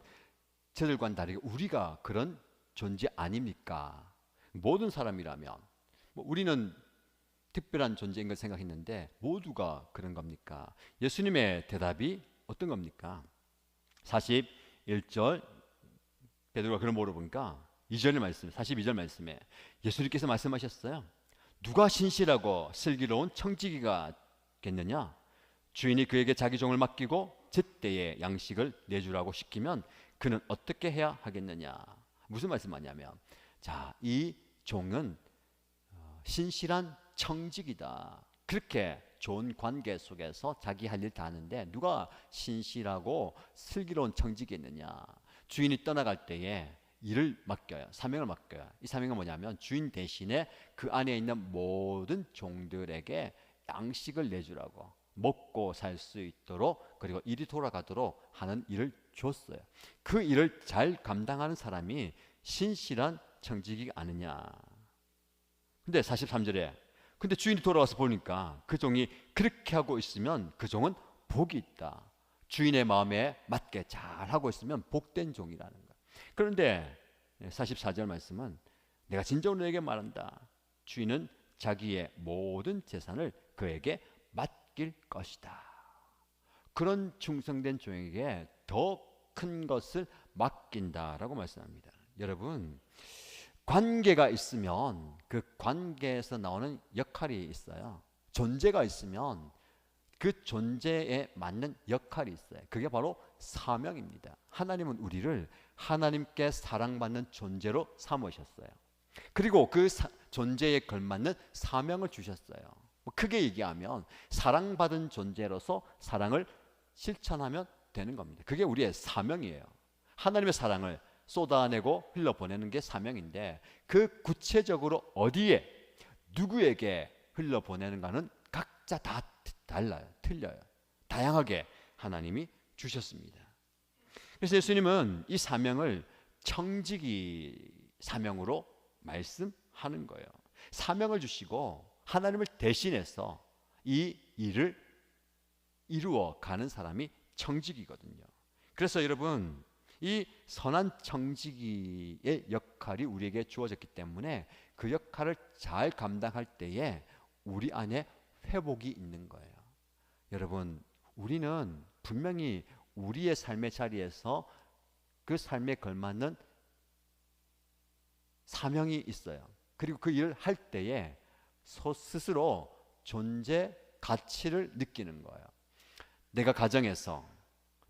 저들과는 다르게 우리가 그런 존재 아닙니까? 모든 사람이라면 우리는 특별한 존재인 걸 생각했는데 모두가 그런 겁니까? 예수님의 대답이 어떤 겁니까? 41절 베드로가 그런 물어보니까 2절 말씀, 42절 말씀에 예수님께서 말씀하셨어요. 누가 신실하고 슬기로운 청지기가겠느냐? 주인이 그에게 자기 종을 맡기고 제때에 양식을 내주라고 시키면 그는 어떻게 해야 하겠느냐? 무슨 말씀하냐면, 자, 이 종은 신실한 청직이다. 그렇게 좋은 관계 속에서 자기 할 일 다 하는데 누가 신실하고 슬기로운 청직이겠느냐? 주인이 떠나갈 때에 일을 맡겨요. 사명을 맡겨요. 이 사명은 뭐냐면 주인 대신에 그 안에 있는 모든 종들에게 양식을 내주라고, 먹고 살 수 있도록, 그리고 일이 돌아가도록 하는 일을 줬어요. 그 일을 잘 감당하는 사람이 신실한 청직이 아니냐. 근데 43절에 근데 주인이 돌아와서 보니까 그 종이 그렇게 하고 있으면 그 종은 복이 있다. 주인의 마음에 맞게 잘 하고 있으면 복된 종이라는 거야. 그런데 44절 말씀은 내가 진정으로 너에게 말한다. 주인은 자기의 모든 재산을 그에게 맡길 것이다. 그런 충성된 종에게 더 큰 것을 맡긴다라고 말씀합니다. 여러분, 관계가 있으면 그 관계에서 나오는 역할이 있어요. 존재가 있으면 그 존재에 맞는 역할이 있어요. 그게 바로 사명입니다. 하나님은 우리를 하나님께 사랑받는 존재로 삼으셨어요. 그리고 그 존재에 걸맞는 사명을 주셨어요. 크게 얘기하면 사랑받은 존재로서 사랑을 실천하면 되는 겁니다. 그게 우리의 사명이에요. 하나님의 사랑을 쏟아내고 흘려보내는 게 사명인데 그 구체적으로 어디에 누구에게 흘려보내는가는 각자 다 달라요. 틀려요. 다양하게 하나님이 주셨습니다. 그래서 예수님은 이 사명을 청지기 사명으로 말씀하는 거예요. 사명을 주시고 하나님을 대신해서 이 일을 이루어 가는 사람이 청지기거든요. 그래서 여러분, 이 선한 청지기의 역할이 우리에게 주어졌기 때문에 그 역할을 잘 감당할 때에 우리 안에 회복이 있는 거예요. 여러분, 우리는 분명히 우리의 삶의 자리에서 그 삶에 걸맞는 사명이 있어요. 그리고 그 일을 할 때에 스스로 존재 가치를 느끼는 거예요. 내가 가정에서,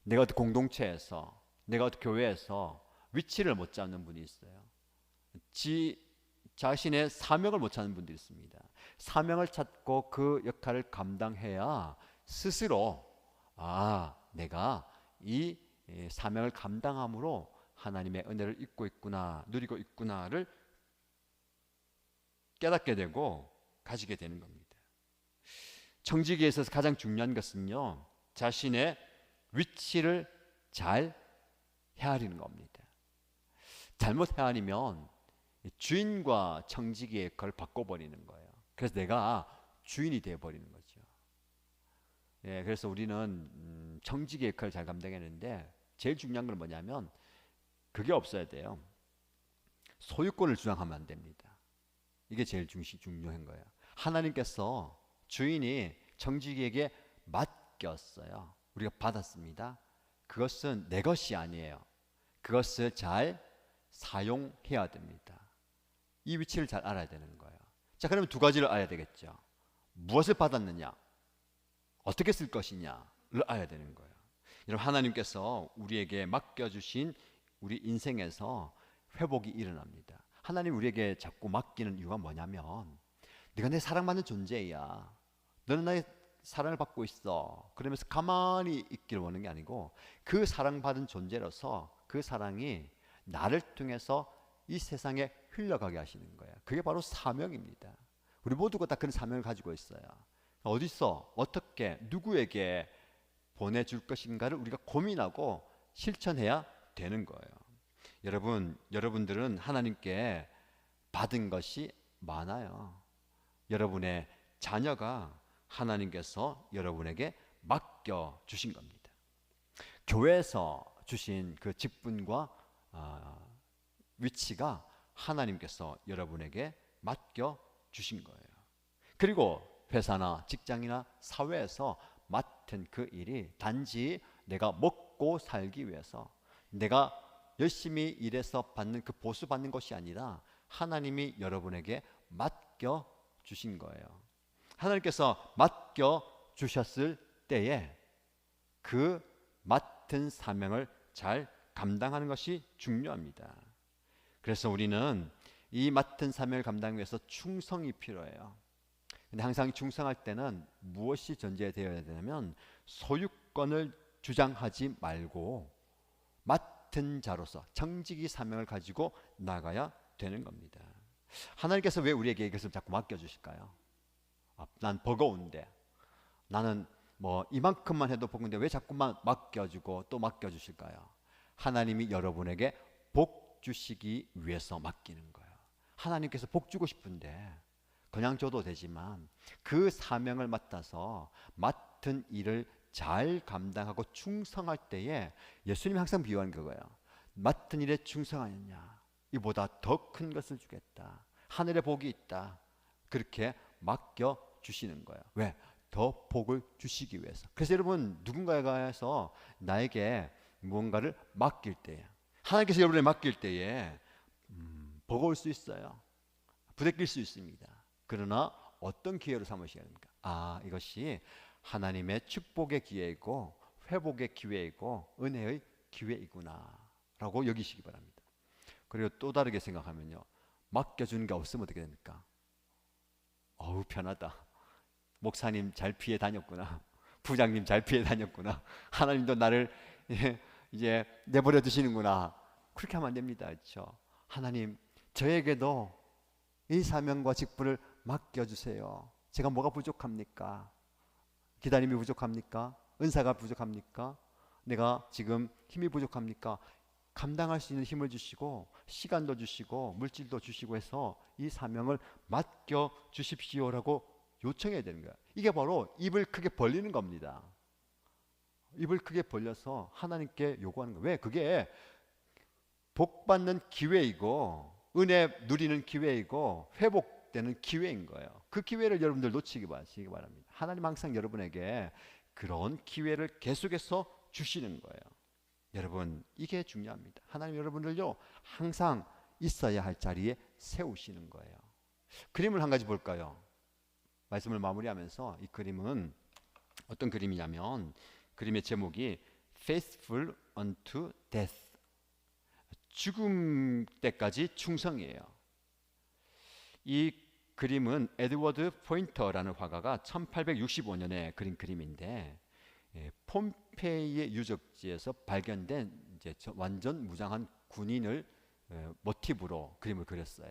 내가 공동체에서, 내가 교회에서 위치를 못 잡는 분이 있어요. 자신의 사명을 못 찾는 분들이 있습니다. 사명을 찾고 그 역할을 감당해야 스스로 내가 이 사명을 감당함으로 하나님의 은혜를 입고 있구나, 누리고 있구나를 깨닫게 되고 가지게 되는 겁니다. 청지기에 있어서 가장 중요한 것은요, 자신의 위치를 잘 헤아리는 겁니다. 잘못 헤아리면 주인과 청지기의 역할을 바꿔버리는 거예요. 그래서 내가 주인이 되어버리는 거죠. 그래서 우리는 청지기의 역할을 잘 감당했는데 제일 중요한 건 뭐냐면 그게 없어야 돼요. 소유권을 주장하면 안 됩니다. 이게 제일 중요한 거예요. 하나님께서 주인이 청지기에게 맡겼어요. 우리가 받았습니다. 그것은 내 것이 아니에요. 그것을 잘 사용해야 됩니다. 이 위치를 잘 알아야 되는 거예요. 자, 그러면 두 가지를 알아야 되겠죠. 무엇을 받았느냐, 어떻게 쓸 것이냐를 알아야 되는 거예요. 여러분, 하나님께서 우리에게 맡겨주신 우리 인생에서 회복이 일어납니다. 하나님 우리에게 자꾸 맡기는 이유가 뭐냐면 네가 내 사랑받는 존재야. 너는 나의 사랑을 받고 있어. 그러면서 가만히 있기를 원하는 게 아니고 그 사랑받은 존재로서 그 사랑이 나를 통해서 이 세상에 흘러가게 하시는 거예요. 그게 바로 사명입니다. 우리 모두가 다 그런 사명을 가지고 있어요. 어디서 어떻게 누구에게 보내줄 것인가를 우리가 고민하고 실천해야 되는 거예요. 여러분들은 하나님께 받은 것이 많아요. 여러분의 자녀가 하나님께서 여러분에게 맡겨 주신 겁니다. 교회에서 주신 그 직분과 위치가 하나님께서 여러분에게 맡겨 주신 거예요. 그리고 회사나 직장이나 사회에서 맡은 그 일이 단지 내가 먹고 살기 위해서 내가 열심히 일해서 받는 그 보수 받는 것이 아니라 하나님이 여러분에게 맡겨 주신 거예요. 하나님께서 맡겨 주셨을 때에 그 맡은 사명을 잘 감당하는 것이 중요합니다. 그래서 우리는 이 맡은 사명을 감당하기 위해서 충성이 필요해요. 근데 항상 충성할 때는 무엇이 전제되어야 되냐면 소유권을 주장하지 말고 맡은 자로서 정직이 사명을 가지고 나가야 되는 겁니다. 하나님께서 왜 우리에게 이것을 자꾸 맡겨주실까요? 난 버거운데, 나는 뭐 이만큼만 해도 버거운데 왜 자꾸만 맡겨주고 또 맡겨주실까요? 하나님이 여러분에게 복 주시기 위해서 맡기는 거예요. 하나님께서 복 주고 싶은데 그냥 줘도 되지만 그 사명을 맡아서 맡은 일을 잘 감당하고 충성할 때에 예수님이 항상 비유하는 그거예요. 맡은 일에 충성하느냐 이보다 더 큰 것을 주겠다. 하늘에 복이 있다. 그렇게 맡겨 주시는 거예요. 왜? 더 복을 주시기 위해서. 그래서 여러분 누군가에게서 나에게 무언가를 맡길 때에 하나님께서 여러분에게 맡길 때에 버거울 수 있어요. 부대낄 수 있습니다. 그러나 어떤 기회로 삼으셔야 됩니까? 이것이 하나님의 축복의 기회이고 회복의 기회이고 은혜의 기회이구나 라고 여기시기 바랍니다. 그리고 또 다르게 생각하면요, 맡겨주는 게 없으면 어떻게 됩니까? 편하다. 목사님 잘 피해 다녔구나. 부장님 잘 피해 다녔구나. 하나님도 나를 이제 내버려 두시는구나. 그렇게 하면 안 됩니다. 그렇죠? 하나님 저에게도 이 사명과 직분을 맡겨주세요. 제가 뭐가 부족합니까? 기다림이 부족합니까? 은사가 부족합니까? 내가 지금 힘이 부족합니까? 감당할 수 있는 힘을 주시고 시간도 주시고 물질도 주시고 해서 이 사명을 맡겨 주십시오라고 요청해야 되는 거야. 이게 바로 입을 크게 벌리는 겁니다. 입을 크게 벌려서 하나님께 요구하는 거예요. 왜? 그게 복 받는 기회이고 은혜 누리는 기회이고 회복되는 기회인 거예요. 그 기회를 여러분들 놓치기 마시기 바랍니다. 하나님 항상 여러분에게 그런 기회를 계속해서 주시는 거예요. 여러분 이게 중요합니다. 하나님 여러분들요 항상 있어야 할 자리에 세우시는 거예요. 그림을 한 가지 볼까요? 말씀을 마무리하면서 이 그림은 어떤 그림이냐면 그림의 제목이 Faithful unto Death, 죽음 때까지 충성이에요. 이 그림은 에드워드 포인터라는 화가가 1865년에 그린 그림인데 폼페이의 유적지에서 발견된 이제 완전 무장한 군인을 모티브로 그림을 그렸어요.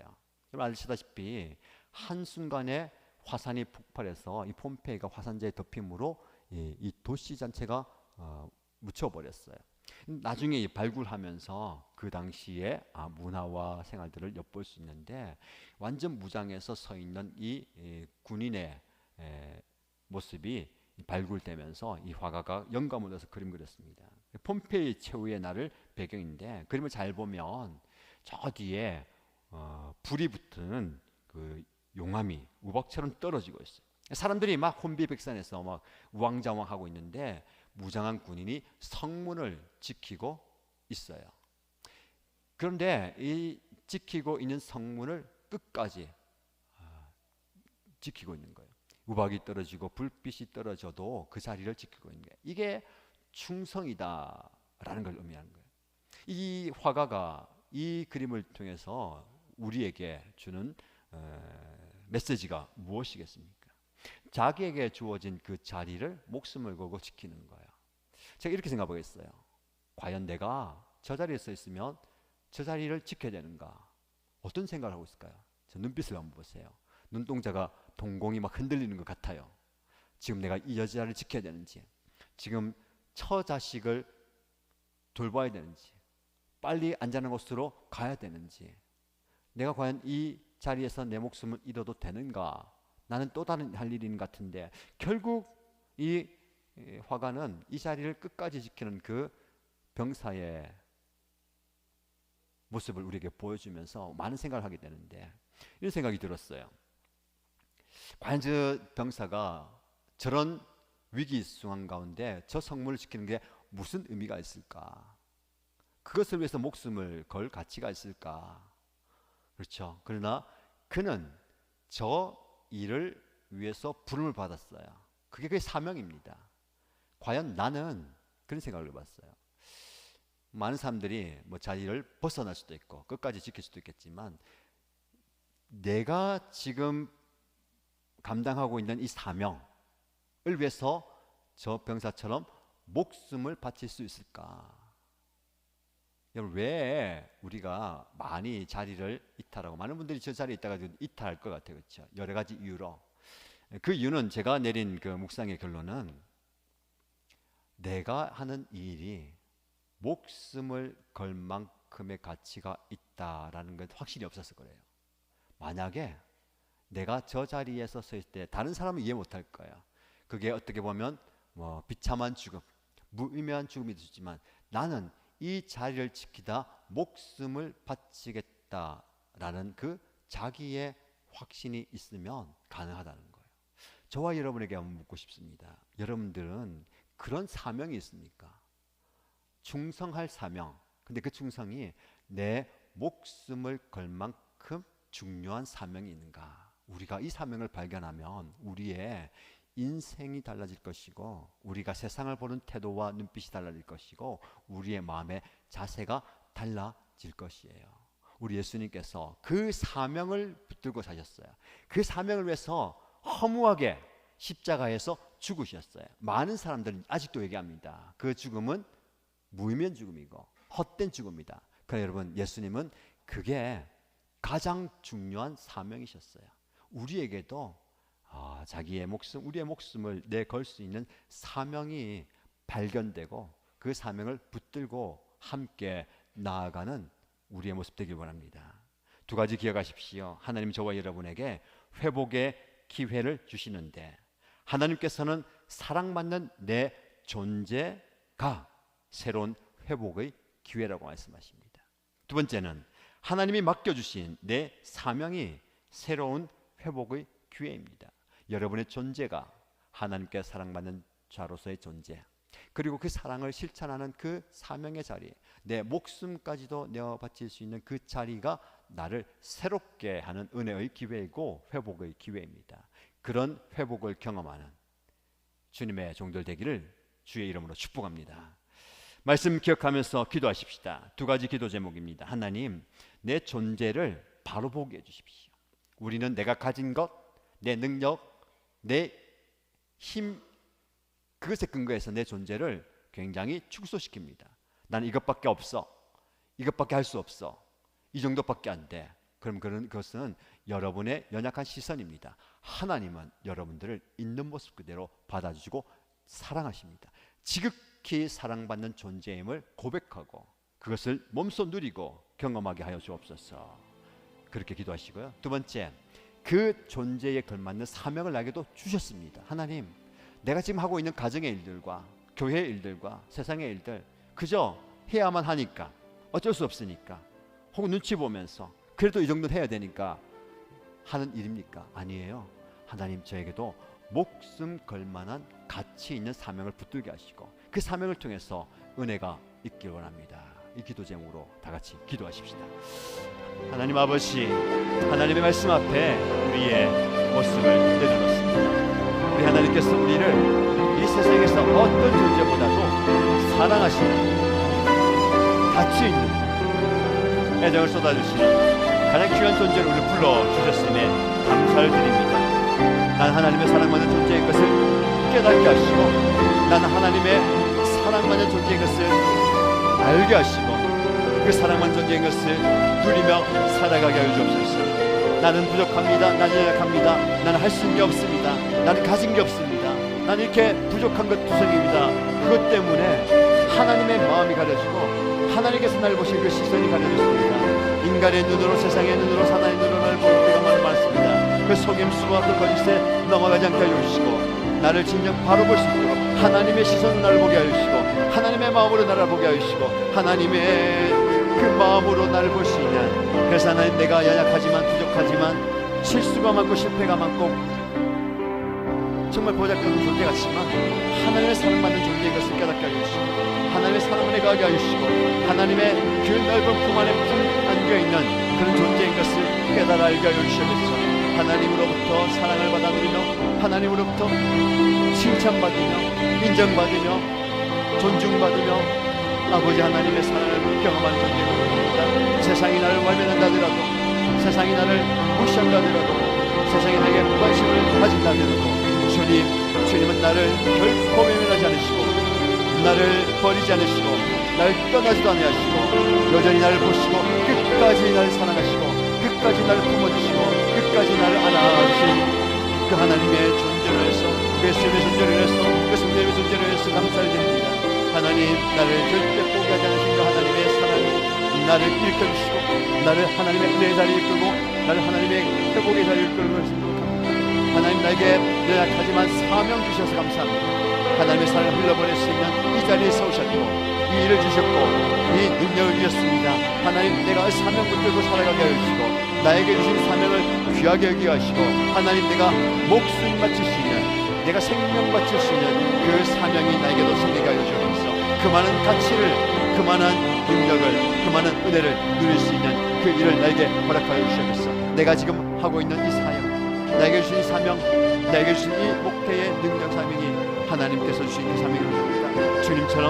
여러분 아시다시피 한순간에 화산이 폭발해서 이 폼페이가 화산재의 덮임으로 이 도시 전체가 묻혀버렸어요. 나중에 발굴하면서 그 당시의 문화와 생활들을 엿볼 수 있는데 완전 무장해서 서 있는 이 군인의 모습이 발굴되면서 이 화가가 영감을 얻어서 그림 그렸습니다. 폼페이 최후의 날을 배경인데 그림을 잘 보면 저 뒤에 불이 붙은 그 용암이 우박처럼 떨어지고 있어요. 사람들이 막 혼비백산해서 막 우왕좌왕하고 있는데 무장한 군인이 성문을 지키고 있어요. 그런데 이 지키고 있는 성문을 끝까지 지키고 있는 거예요. 우박이 떨어지고 불빛이 떨어져도 그 자리를 지키고 있는 거예요. 이게 충성이다라는 걸 의미하는 거예요. 이 화가가 이 그림을 통해서 우리에게 주는 메시지가 무엇이겠습니까? 자기에게 주어진 그 자리를 목숨을 걸고 지키는 거예요. 제가 이렇게 생각하겠어요. 과연 내가 저 자리에 서 있으면 저 자리를 지켜야 되는가? 어떤 생각을 하고 있을까요? 저 눈빛을 한번 보세요. 눈동자가 동공이 막 흔들리는 것 같아요. 지금 내가 이 여자를 지켜야 되는지, 지금 처자식을 돌봐야 되는지, 빨리 안전한 곳으로 가야 되는지, 내가 과연 이 자리에서 내 목숨을 잃어도 되는가? 나는 또 다른 할 일인 것 같은데, 결국 이 화가는 이 자리를 끝까지 지키는 그 병사의 모습을 우리에게 보여주면서 많은 생각을 하게 되는데, 이런 생각이 들었어요. 과연 저 병사가 저런 위기 상황 가운데 저 성문을 지키는 게 무슨 의미가 있을까? 그것을 위해서 목숨을 걸 가치가 있을까? 그렇죠. 그러나 그는 저 일을 위해서 부름을 받았어요. 그게 그의 사명입니다. 과연 나는 그런 생각을 해봤어요. 많은 사람들이 뭐 자리를 벗어날 수도 있고 끝까지 지킬 수도 있겠지만, 내가 지금 감당하고 있는 이 사명을 위해서 저 병사처럼 목숨을 바칠 수 있을까? 여러분, 왜 우리가 많이 자리를 이탈하고, 많은 분들이 저 자리에 있다가 이탈할 것 같아요. 그렇죠? 여러 가지 이유로. 그 이유는 제가 내린 그 묵상의 결론은, 내가 하는 이 일이 목숨을 걸 만큼의 가치가 있다라는 건 확신이 없었을 거예요. 만약에 내가 저 자리에서 서 있을 때 다른 사람은 이해 못할 거예요. 그게 어떻게 보면 뭐 비참한 죽음, 무의미한 죽음이 되지만, 나는 이 자리를 지키다 목숨을 바치겠다라는 그 자기의 확신이 있으면 가능하다는 거예요. 저와 여러분에게 한번 묻고 싶습니다. 여러분들은 그런 사명이 있습니까? 충성할 사명. 근데 그 충성이 내 목숨을 걸 만큼 중요한 사명이 있는가? 우리가 이 사명을 발견하면 우리의 인생이 달라질 것이고, 우리가 세상을 보는 태도와 눈빛이 달라질 것이고, 우리의 마음의 자세가 달라질 것이에요. 우리 예수님께서 그 사명을 붙들고 사셨어요. 그 사명을 위해서 허무하게 십자가에서 죽으셨어요. 많은 사람들은 아직도 얘기합니다. 그 죽음은 무의미한 죽음이고 헛된 죽음이다. 그러나 여러분, 예수님은 그게 가장 중요한 사명이셨어요. 우리에게도 자기의 목숨, 우리의 목숨을 내걸 수 있는 사명이 발견되고, 그 사명을 붙들고 함께 나아가는 우리의 모습 되길 원합니다. 두 가지 기억하십시오. 하나님 저와 여러분에게 회복의 기회를 주시는데, 하나님께서는 사랑받는 내 존재가 새로운 회복의 기회라고 말씀하십니다. 두 번째는 하나님이 맡겨주신 내 사명이 새로운 회복의 기회입니다. 여러분의 존재가 하나님께 사랑받는 자로서의 존재, 그리고 그 사랑을 실천하는 그 사명의 자리, 내 목숨까지도 내어 바칠 수 있는 그 자리가 나를 새롭게 하는 은혜의 기회이고 회복의 기회입니다. 그런 회복을 경험하는 주님의 종들 되기를 주의 이름으로 축복합니다. 말씀 기억하면서 기도하십시다. 두 가지 기도 제목입니다. 하나님, 내 존재를 바로 보게 해주십시오. 우리는 내가 가진 것, 내 능력, 내 힘, 그것에 근거해서 내 존재를 굉장히 축소시킵니다. 나는 이것밖에 없어, 이것밖에 할 수 없어, 이 정도밖에 안 돼. 그럼 그것은 여러분의 연약한 시선입니다. 하나님은 여러분들을 있는 모습 그대로 받아주시고 사랑하십니다. 지극히 사랑받는 존재임을 고백하고 그것을 몸소 누리고 경험하게 하여 주옵소서. 그렇게 기도하시고요. 두 번째, 그 존재에 걸맞는 사명을 나에게도 주셨습니다. 하나님, 내가 지금 하고 있는 가정의 일들과 교회의 일들과 세상의 일들 그저 해야만 하니까, 어쩔 수 없으니까, 혹은 눈치 보면서 그래도 이 정도는 해야 되니까 하는 일입니까? 아니에요. 하나님, 저에게도 목숨 걸만한 가치 있는 사명을 붙들게 하시고 그 사명을 통해서 은혜가 있길 원합니다. 이 기도 제목으로 다 같이 기도하십시다. 하나님 아버지, 하나님의 말씀 앞에 우리의 모습을 내려놓습니다. 우리 하나님께서 우리를 이 세상에서 어떤 존재보다도 사랑하시는, 가치 있는 애정을 쏟아주시는 가장 귀한 존재를 우리 불러주셨음에 감사를 드립니다. 난 하나님의 사랑받는 존재인 것을 깨닫게 하시고, 나는 하나님의 사랑받는 존재인 것을 알게 하시고, 그 사랑만 존재인 것을 누리며 살아가게 하여 주옵소서. 나는 부족합니다. 나는 약합니다. 나는 할 수 있는 게 없습니다. 나는 가진 게 없습니다. 나는 이렇게 부족한 것 투성입니다. 그것 때문에 하나님의 마음이 가려지고 하나님께서 날 보신 그 시선이 가려졌습니다. 인간의 눈으로, 세상의 눈으로, 사나의 눈으로 날 볼 때가 많습니다. 그 속임수와 그 거짓에 넘어가지 않게 하여 주시고 나를 진정 바로 볼 수 있도록 하나님의 시선으로 나를 보게 하여 주시고 하나님의 마음으로 나를 보게 하여 주시고 하나님의 그 마음으로 나를 볼 수 있는, 그래서 하나님, 내가 연약하지만 부족하지만 실수가 많고 실패가 많고 정말 보잘것없는 존재 같지만 하나님의 사랑받는 존재인 것을 깨닫게 하여 주시고 하나님의 사랑을 내가하게 하여 주시고 하나님의 그 넓은 품 안에 안겨있는 그런 존재인 것을 깨달아 알게 하여 주시옵소서. 하나님으로부터 사랑을 받아 누리며 하나님으로부터 칭찬받으며 인정받으며 존중받으며 아버지 하나님의 사랑을 경험하는 존재가 됩니다. 세상이 나를 외면한다 하더라도, 세상이 나를 무시한다 하더라도, 세상이 나에게 무관심을 가진다 하더라도 주님은 나를 결코 외면하지 않으시고 나를 버리지 않으시고 나를 떠나지도 아니하시고 여전히 나를 보시고 끝까지 나를 사랑하시고 끝까지 나를 품어주시고 끝까지 나를 안아주신 그 하나님의 존재로 해서, 그 예수님의 존재로 해서, 그 성령의 존재로 해서 감사를 드립니다. 하나님, 나를 절대 포기하지 않으신 그 하나님의 사랑이 나를 일으켜주시고 나를 하나님의 은혜의 자리에 이끌고 나를 하나님의 회복의 자리에 이끌고 생각합니다. 하나님, 나에게 연약하지만 사명 주셔서 감사합니다. 하나님의 사랑을 흘러보낼 수 있는 이 자리에 서우셨고 이 일을 주셨고 이 능력을 주셨습니다. 하나님, 내가 사명 붙들고 살아가게 하여 주시고 나에게 주신 사명을 귀하게 여기게 하시고 하나님, 내가 목숨 바칠 수 있는, 내가 생명 바칠 수 있는 그 사명이 나에게도 생기게 하여 주옵소서. 그 많은 가치를, 그 많은 능력을, 그 많은 은혜를 누릴 수 있는 그 일을 나에게 허락하여 주시옵소서. 내가 지금 하고 있는 이 사역, 나에게 주신 사명, 나에게 주신 이 목태의 능력 사명이 하나님께서 주신 그 사명을 줍니다. 주님처럼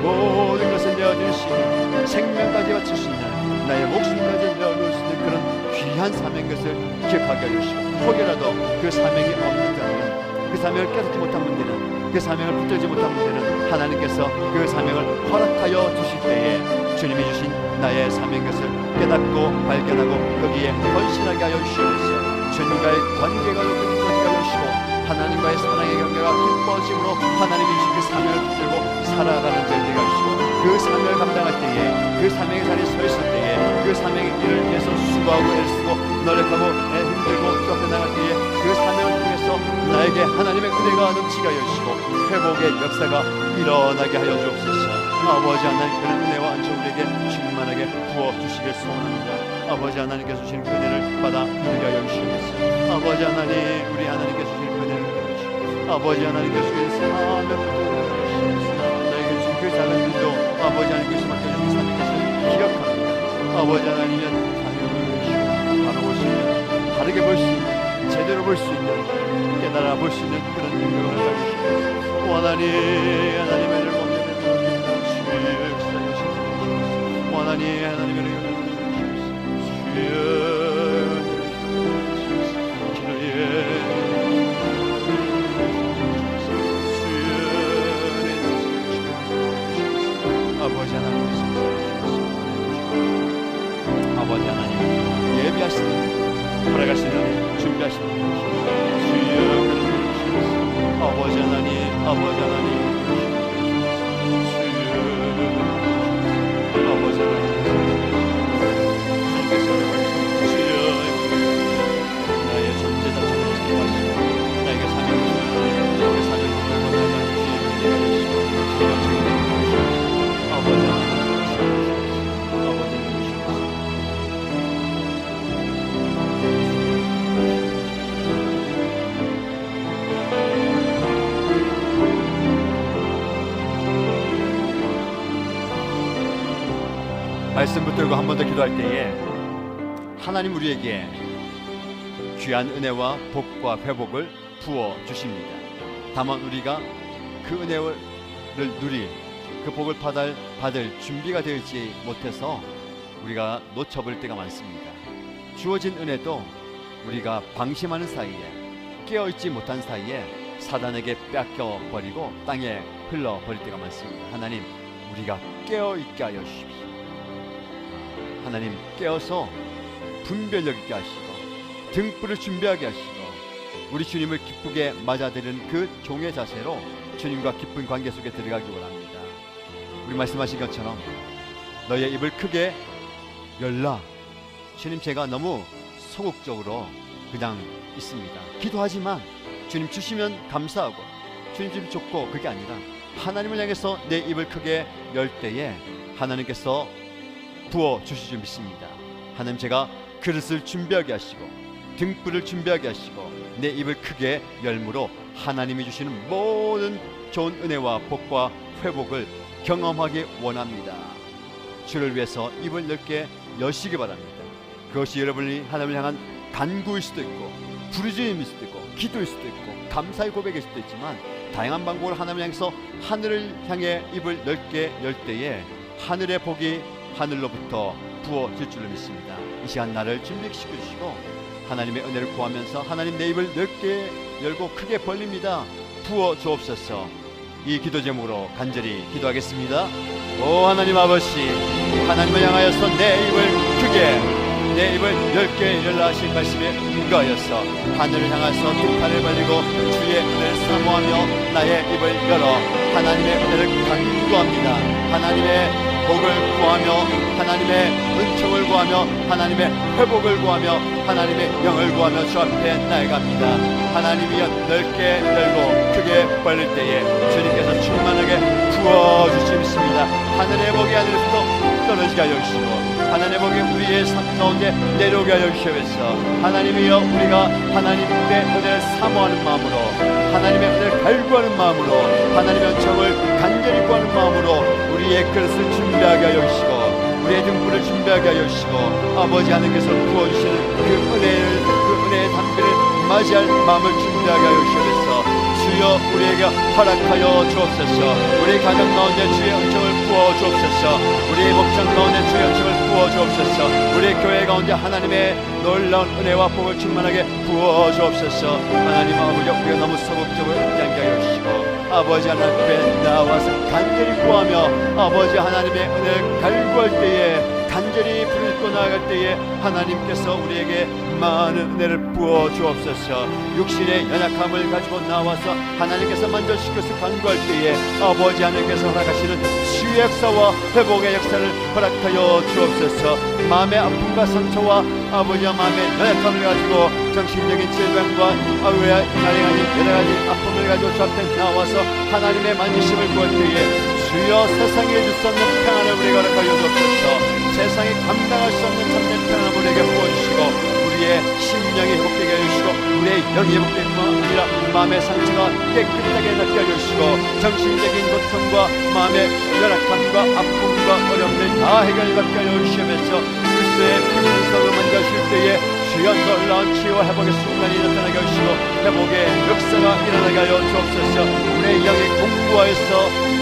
모든 것을 내어줄 수 있는, 생명까지 바칠 수 있는, 나의 목숨까지 내어줄 수 있는 그런 귀한 사명인 것을 기억하게 하여 주시고 혹여라도 그 사명이 없는 자는, 그 사명을 깨닫지 못한 분들은, 그 사명을 붙들지 못한 분들은 하나님께서 그 사명을 허락하여 주실 때에 주님이 주신 나의 사명인 것을 깨닫고 발견하고 거기에 헌신하게 하여 주시옵소서. 주님과의 관계가 깊어지게 하여 주시고 하나님과의 사랑의 관계가 깊어짐으로 하나님이 주신 그 사명을 붙들고 살아가는 자들 되게 하시고 그 사명을 감당할 때에, 그 사명의 자리에 서 있을 때에, 그 사명의 일을 위해서 수고하고 애쓰고 노력하고 힘들고 쫓겨 나갈 때에 그 사명을 통해서 나에게 하나님의 은혜가 넘치게 하여 주시고 회복의 역사가 일어나게 하여 주옵소서. 아버지 하나님, 그런 은혜와 안처 우리에게 충만하게 부어주시길 소원합니다. 아버지 하나님께서 주시는 그 은혜를 받아 누리게 하여 주시옵소서. 아버지 하나님, 우리 하나님께서 주시는 그 은혜를 주시옵소서. 아버지 하나님께서 주시는 사명을 나에게 주신 그 작은 일도 아버지 하나님께서 맡겨주신 사명인 것을 기억합니다. 아버지 하나님은 사명을 주시고 바로 볼 수 있는, 다르게 볼 수 있는, 제대로 볼 수 있는, 깨달아 볼 수 있는 그런 능력을 가지시옵소서. 하나님, 하나님의 은혜를 하나님, 하나님의 은혜를 아버지 하나님, 아버지 하나님, 예비하시는 돌아가시는 준비하시는 주여, 아버지 하나님, 아버지 하나님, 아버지 하나님, 주님께서 주여 나의 존재 자체를 지켜하시고 나에게 사명을 주시고 그 사명을 감당하다가 주의 은혜가 되시고 주의 영광이 되시고 아버지 하나님, 아버지 말씀 붙들고 한 번 더 기도할 때에 하나님 우리에게 귀한 은혜와 복과 회복을 부어 주십니다. 다만 우리가 그 은혜를 누릴, 그 복을 받을 준비가 되지 못해서 우리가 놓쳐버릴 때가 많습니다. 주어진 은혜도 우리가 방심하는 사이에, 깨어있지 못한 사이에 사단에게 뺏겨버리고 땅에 흘러버릴 때가 많습니다. 하나님, 우리가 깨어있게 하여 주십시오. 하나님 깨어서 분별력 있게 하시고 등불을 준비하게 하시고 우리 주님을 기쁘게 맞아들이는 그 종의 자세로 주님과 기쁜 관계 속에 들어가기 원합니다. 우리 말씀하신 것처럼 너의 입을 크게 열라. 주님, 제가 너무 소극적으로 그냥 있습니다. 기도하지만 주님 주시면 감사하고 주님 주시면 좋고, 그게 아니라 하나님을 향해서 내 입을 크게 열 때에 하나님께서 부어주실 줄 믿습니다. 하나님, 제가 그릇을 준비하게 하시고 등불을 준비하게 하시고 내 입을 크게 열므로 하나님이 주시는 모든 좋은 은혜와 복과 회복을 경험하기 원합니다. 주를 위해서 입을 넓게 여시기 바랍니다. 그것이 여러분이 하나님을 향한 간구일 수도 있고 부르짖음일 수도 있고 기도일 수도 있고 감사의 고백일 수도 있지만, 다양한 방법으로 하나님을 향해서 하늘을 향해 입을 넓게 열 때에 하늘의 복이 하늘로부터 부어질 줄로 믿습니다. 이 시간 나를 준비시켜 주시고 하나님의 은혜를 구하면서 하나님, 내 입을 넓게 열고 크게 벌립니다. 부어 주옵소서. 이 기도 제목으로 간절히 기도하겠습니다. 오 하나님 아버지, 하나님을 향하여서 내 입을 크게, 내 입을 넓게 열라 하신 말씀에 응거하여서 하늘을 향해서 두 팔을 벌리고 주의 은혜를 사모하며 나의 입을 열어 하나님의 은혜를 간구합니다. 하나님의 복을 구하며 하나님의 은총을 구하며 하나님의 회복을 구하며 하나님의 영을 구하며 주 앞에 나아갑니다. 하나님이여 넓게 열고 크게 벌릴 때에 주님께서 충만하게 부어주시겠습니다. 하늘의 복이 하늘에서 떨어지게 하여 주시고 하나님의 복이 우리의 삶 가운데 내려오게 하여 주시옵소서. 하나님이여, 우리가 하나님의 은혜를 사모하는 마음으로, 하나님의 은혜를 갈구하는 마음으로, 하나님의 은총을 간절히 구하는 마음으로 우리의 그릇을 준비하게 하여 주시고 우리의 등불을 준비하게 하여 주시고 아버지 하나님께서 부어주시는 그 은혜의 담비를 맞이할 마음을 준비하게 하여 주시옵소서. 주여, 우리에게 허락하여 주옵소서. 우리 가정 가운데 주의 은총을 부어 주옵소서. 우리의 목장 가운데 주의 은총을 부어 주옵소서. 우리 교회 가운데 하나님의 놀라운 은혜와 복을 충만하게 부어 주옵소서. 하나님 아버지, 우리가 너무 소극적으로 인정하게 하여 주시고 아버지 하나님 앞에 나와서 간절히 구하며 아버지 하나님의 은혜를 갈구할 때에, 간절히 부르짖고 나아갈 때에 하나님께서 우리에게 많은 은혜를 부어 주옵소서. 육신의 연약함을 가지고 나와서 하나님께서 만져주셔서 간구할 때에 아버지 하나님께서 허락하시는 치유의 역사와 회복의 역사를 허락하여 주옵소서. 마음의 아픔과 상처와 아버지와 마음의 연약함을 가지고 정신적인 질병과 여러가지 아픔을 가지고 주 앞에 나와서 하나님의 만지심을 구할 때에 주여, 세상에 줄 수 없는 평안을 우리에게 허락하여 주옵소서. 세상이 감당할 수 없는 참된 평안을 우리에게 부어주시고 우리의 심령이 회복되게 해주시고 우리의 영이 회복되게 아니라 마음의 상처가 깨끗하게 낫게 해주시고 정신적인 고통과 마음의 열악함과 아픔과 어려움을 다 해결받게 해주시면서 그리스도의 피문서로 만져주실 때에 주여, 놀라운 치유와 회복의 순간이 나타나게 하시고 회복의 역사가 일어나게 하여 주옵소서. 우리의 영이 공부하여서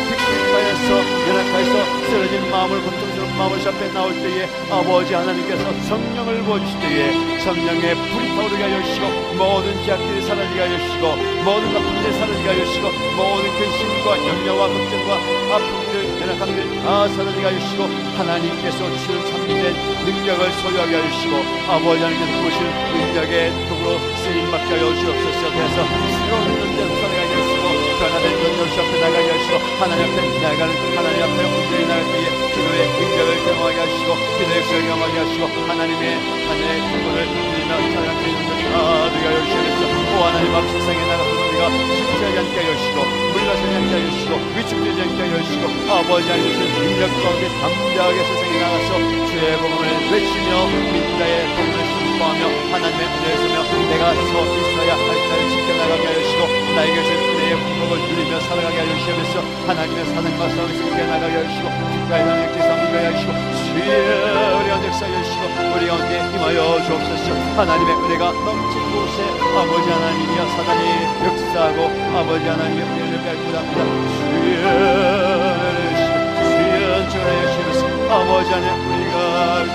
연약하여서 쓰러진 마음을, 고통스러운 마음을 주 앞에 나올 때에 아버지 하나님께서 성령을 부어주실 때에 성령의 불이 타오르게 하여 주시고 모든 죄악들이 사라지게 하여 주시고 모든 아픔들이 사라지게 하여 주시고 모든 근심과 염려와 걱정과 아픔들, 연약함들 다 사라지게 하여 주시고 하나님께서 주시는 참된 능력을 소유하게 하여 주시고 아버지 하나님께서 부으시는 능력의 도구로 쓰임받게 하여 주옵소서. 그래서 새로운 존재로 살아가게 하여 주시고 변화된 존재로 주 앞에 나가게 하시고 하나님 앞에 나가는, 하나님 앞에 온전히 나갈 때에 기도의 능력을 경험하게 하시고 기도의 역사를 경험하게 하시고 하나님의 하늘의 기쁨을 누리며 살아가는 존재가 되게 하여 주시옵소서. 오 하나님 앞 세상에 나가서 우리가 실패하지 않게 하여 주시고 물러서지 않게 하여 주시고 위축되지 않게 하여 주시고 아버지 하나님의 능력 가운데 담대하게 세상에 나가서 주의 복음을 외치며 민다의 복음을 선포하며 하나님의 은혜를 쓰며 내가 서 있어야 할 자를 지켜나가게 하여 주시고 나에게 주신 은혜의 복음을 누리며 살아가게 하여 주시면서 하나님의 사랑과 싸움에서 이겨나가게 하여 주시고 주가의 능력지 삼게 하여 주시고 주의 은혜가 역사하여 주시고 우리 가운데 임하여 주옵소서. 하나님의 은혜가 넘친 곳에 아버지 하나님이여 사단이 역사하고 아버지 하나님의 은혜를 뵙고자 합니다. 주의 은혜를 주시고 주의 은총을 주시면서 아버지 하나님 우리가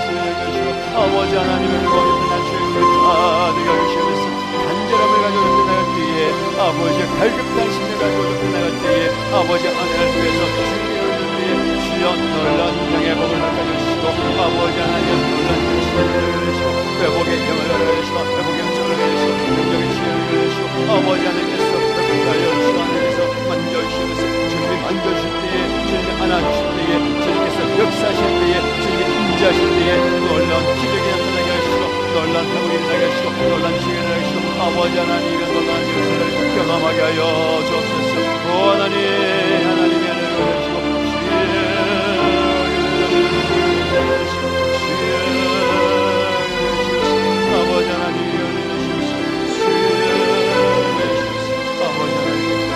주의 주시고 아버지 하나님의 은혜를 난 주의 은혜를 다 되게 하시면서 간절함을 가지고 나갈 때에 아버지의 갈급한 심령을 가지고 나갈 때에 아버지 하나님을 위해서 주님을 위해 주여 놀라운 영의 복을 나타내 주시고 주시고 아버지 하나님 놀란 신뢰를 주시고 회복의 영을 주시고 회복의 영을 주시고 능력의 지혜를 주시고 아버지 하나님께서 회복하여 주시고 하나님께서 만져주시면서 주님이 만져주실 때에 주님이 안아주실 때에 주님께서 역사하실 때에 주님이 임재하실 때에 놀라운 기적이 나타나게 하시고 놀라운 회복이 일어나게 하시고 놀라운 지혜를 하시고 아버지 하나님의 놀라운 역사를 경험하게 하여 주옵소서. 오 하나님 하나님의 은혜를 주시고 아버지 하나님의 은혜를 주시옵소서. 아버지 하나님의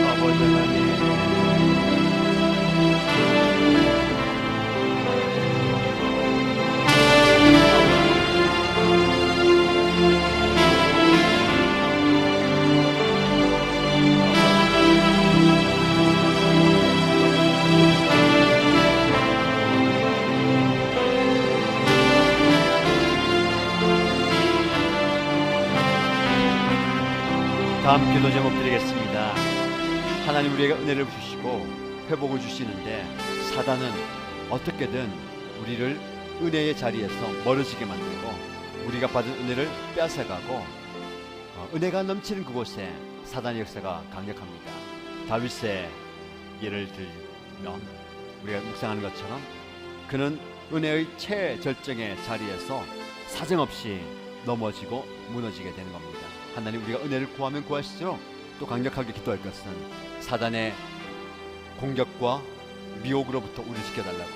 아버지 하나님 다음 기도 제목 드리겠습니다. 하나님 우리에게 은혜를 주시고 회복을 주시는데 사단은 어떻게든 우리를 은혜의 자리에서 멀어지게 만들고 우리가 받은 은혜를 뺏어가고 은혜가 넘치는 그곳에 사단의 역사가 강력합니다. 다윗의 예를 들면 우리가 묵상하는 것처럼 그는 은혜의 최절정의 자리에서 사정없이 넘어지고 무너지게 되는 겁니다. 하나님 우리가 은혜를 구하면 구할수록 또 강력하게 기도할 것은 사단의 공격과 미혹으로부터 우리를 지켜달라고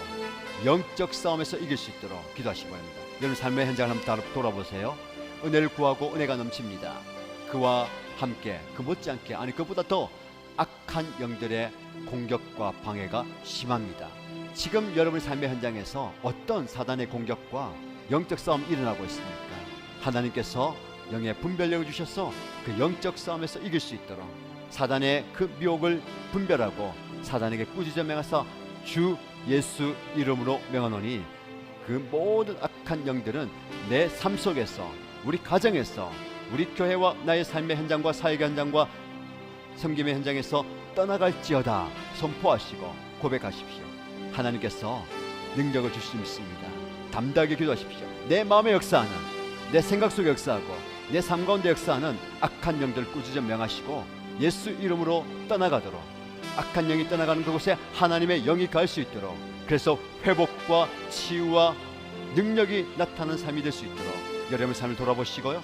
영적 싸움에서 이길 수 있도록 기도하시기 바랍니다. 여러분 삶의 현장을 한번 돌아보세요. 은혜를 구하고 은혜가 넘칩니다. 그와 함께 그 못지않게 아니 그보다 더 악한 영들의 공격과 방해가 심합니다. 지금 여러분의 삶의 현장에서 어떤 사단의 공격과 영적 싸움이 일어나고 있습니까? 하나님께서 영의 분별력을 주셔서 그 영적 싸움에서 이길 수 있도록 사단의 그 미혹을 분별하고 사단에게 꾸짖어 명하사 주 예수 이름으로 명하노니 그 모든 악한 영들은 내 삶 속에서 우리 가정에서 우리 교회와 나의 삶의 현장과 사역의 현장과 섬김의 현장에서 떠나갈지어다 선포하시고 고백하십시오. 하나님께서 능력을 주실 수 있습니다. 담대하게 기도하십시오. 내 마음의 역사하는 내 생각 속에 역사하고 내 삶 가운데 역사하는 악한 영들을 꾸짖어 명하시고 예수 이름으로 떠나가도록 악한 영이 떠나가는 그곳에 하나님의 영이 갈 수 있도록 그래서 회복과 치유와 능력이 나타나는 삶이 될 수 있도록 여러분의 삶을 돌아보시고요.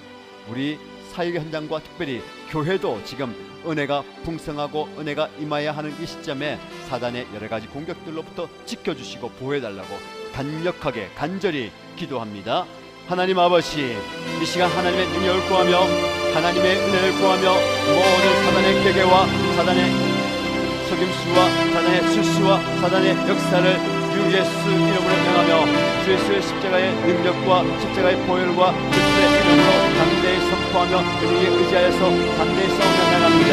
우리 사역의 현장과 특별히 교회도 지금 은혜가 풍성하고 은혜가 임하여야 하는 이 시점에 사단의 여러 가지 공격들로부터 지켜주시고 보호해달라고 간력하게 간절히 기도합니다. 하나님 아버지 이 시간 하나님의 능력을 구하며 하나님의 은혜를 구하며 모든 사단의 계계와 사단의 속임수와 사단의 실수와 사단의 역사를 주 예수 이름으로 명하며 주 예수의 십자가의 능력과 십자가의 보혈과 예수의 이름으로 담대히 선포하며 우리의 의지하여서 담대히 싸우며 나갑니다.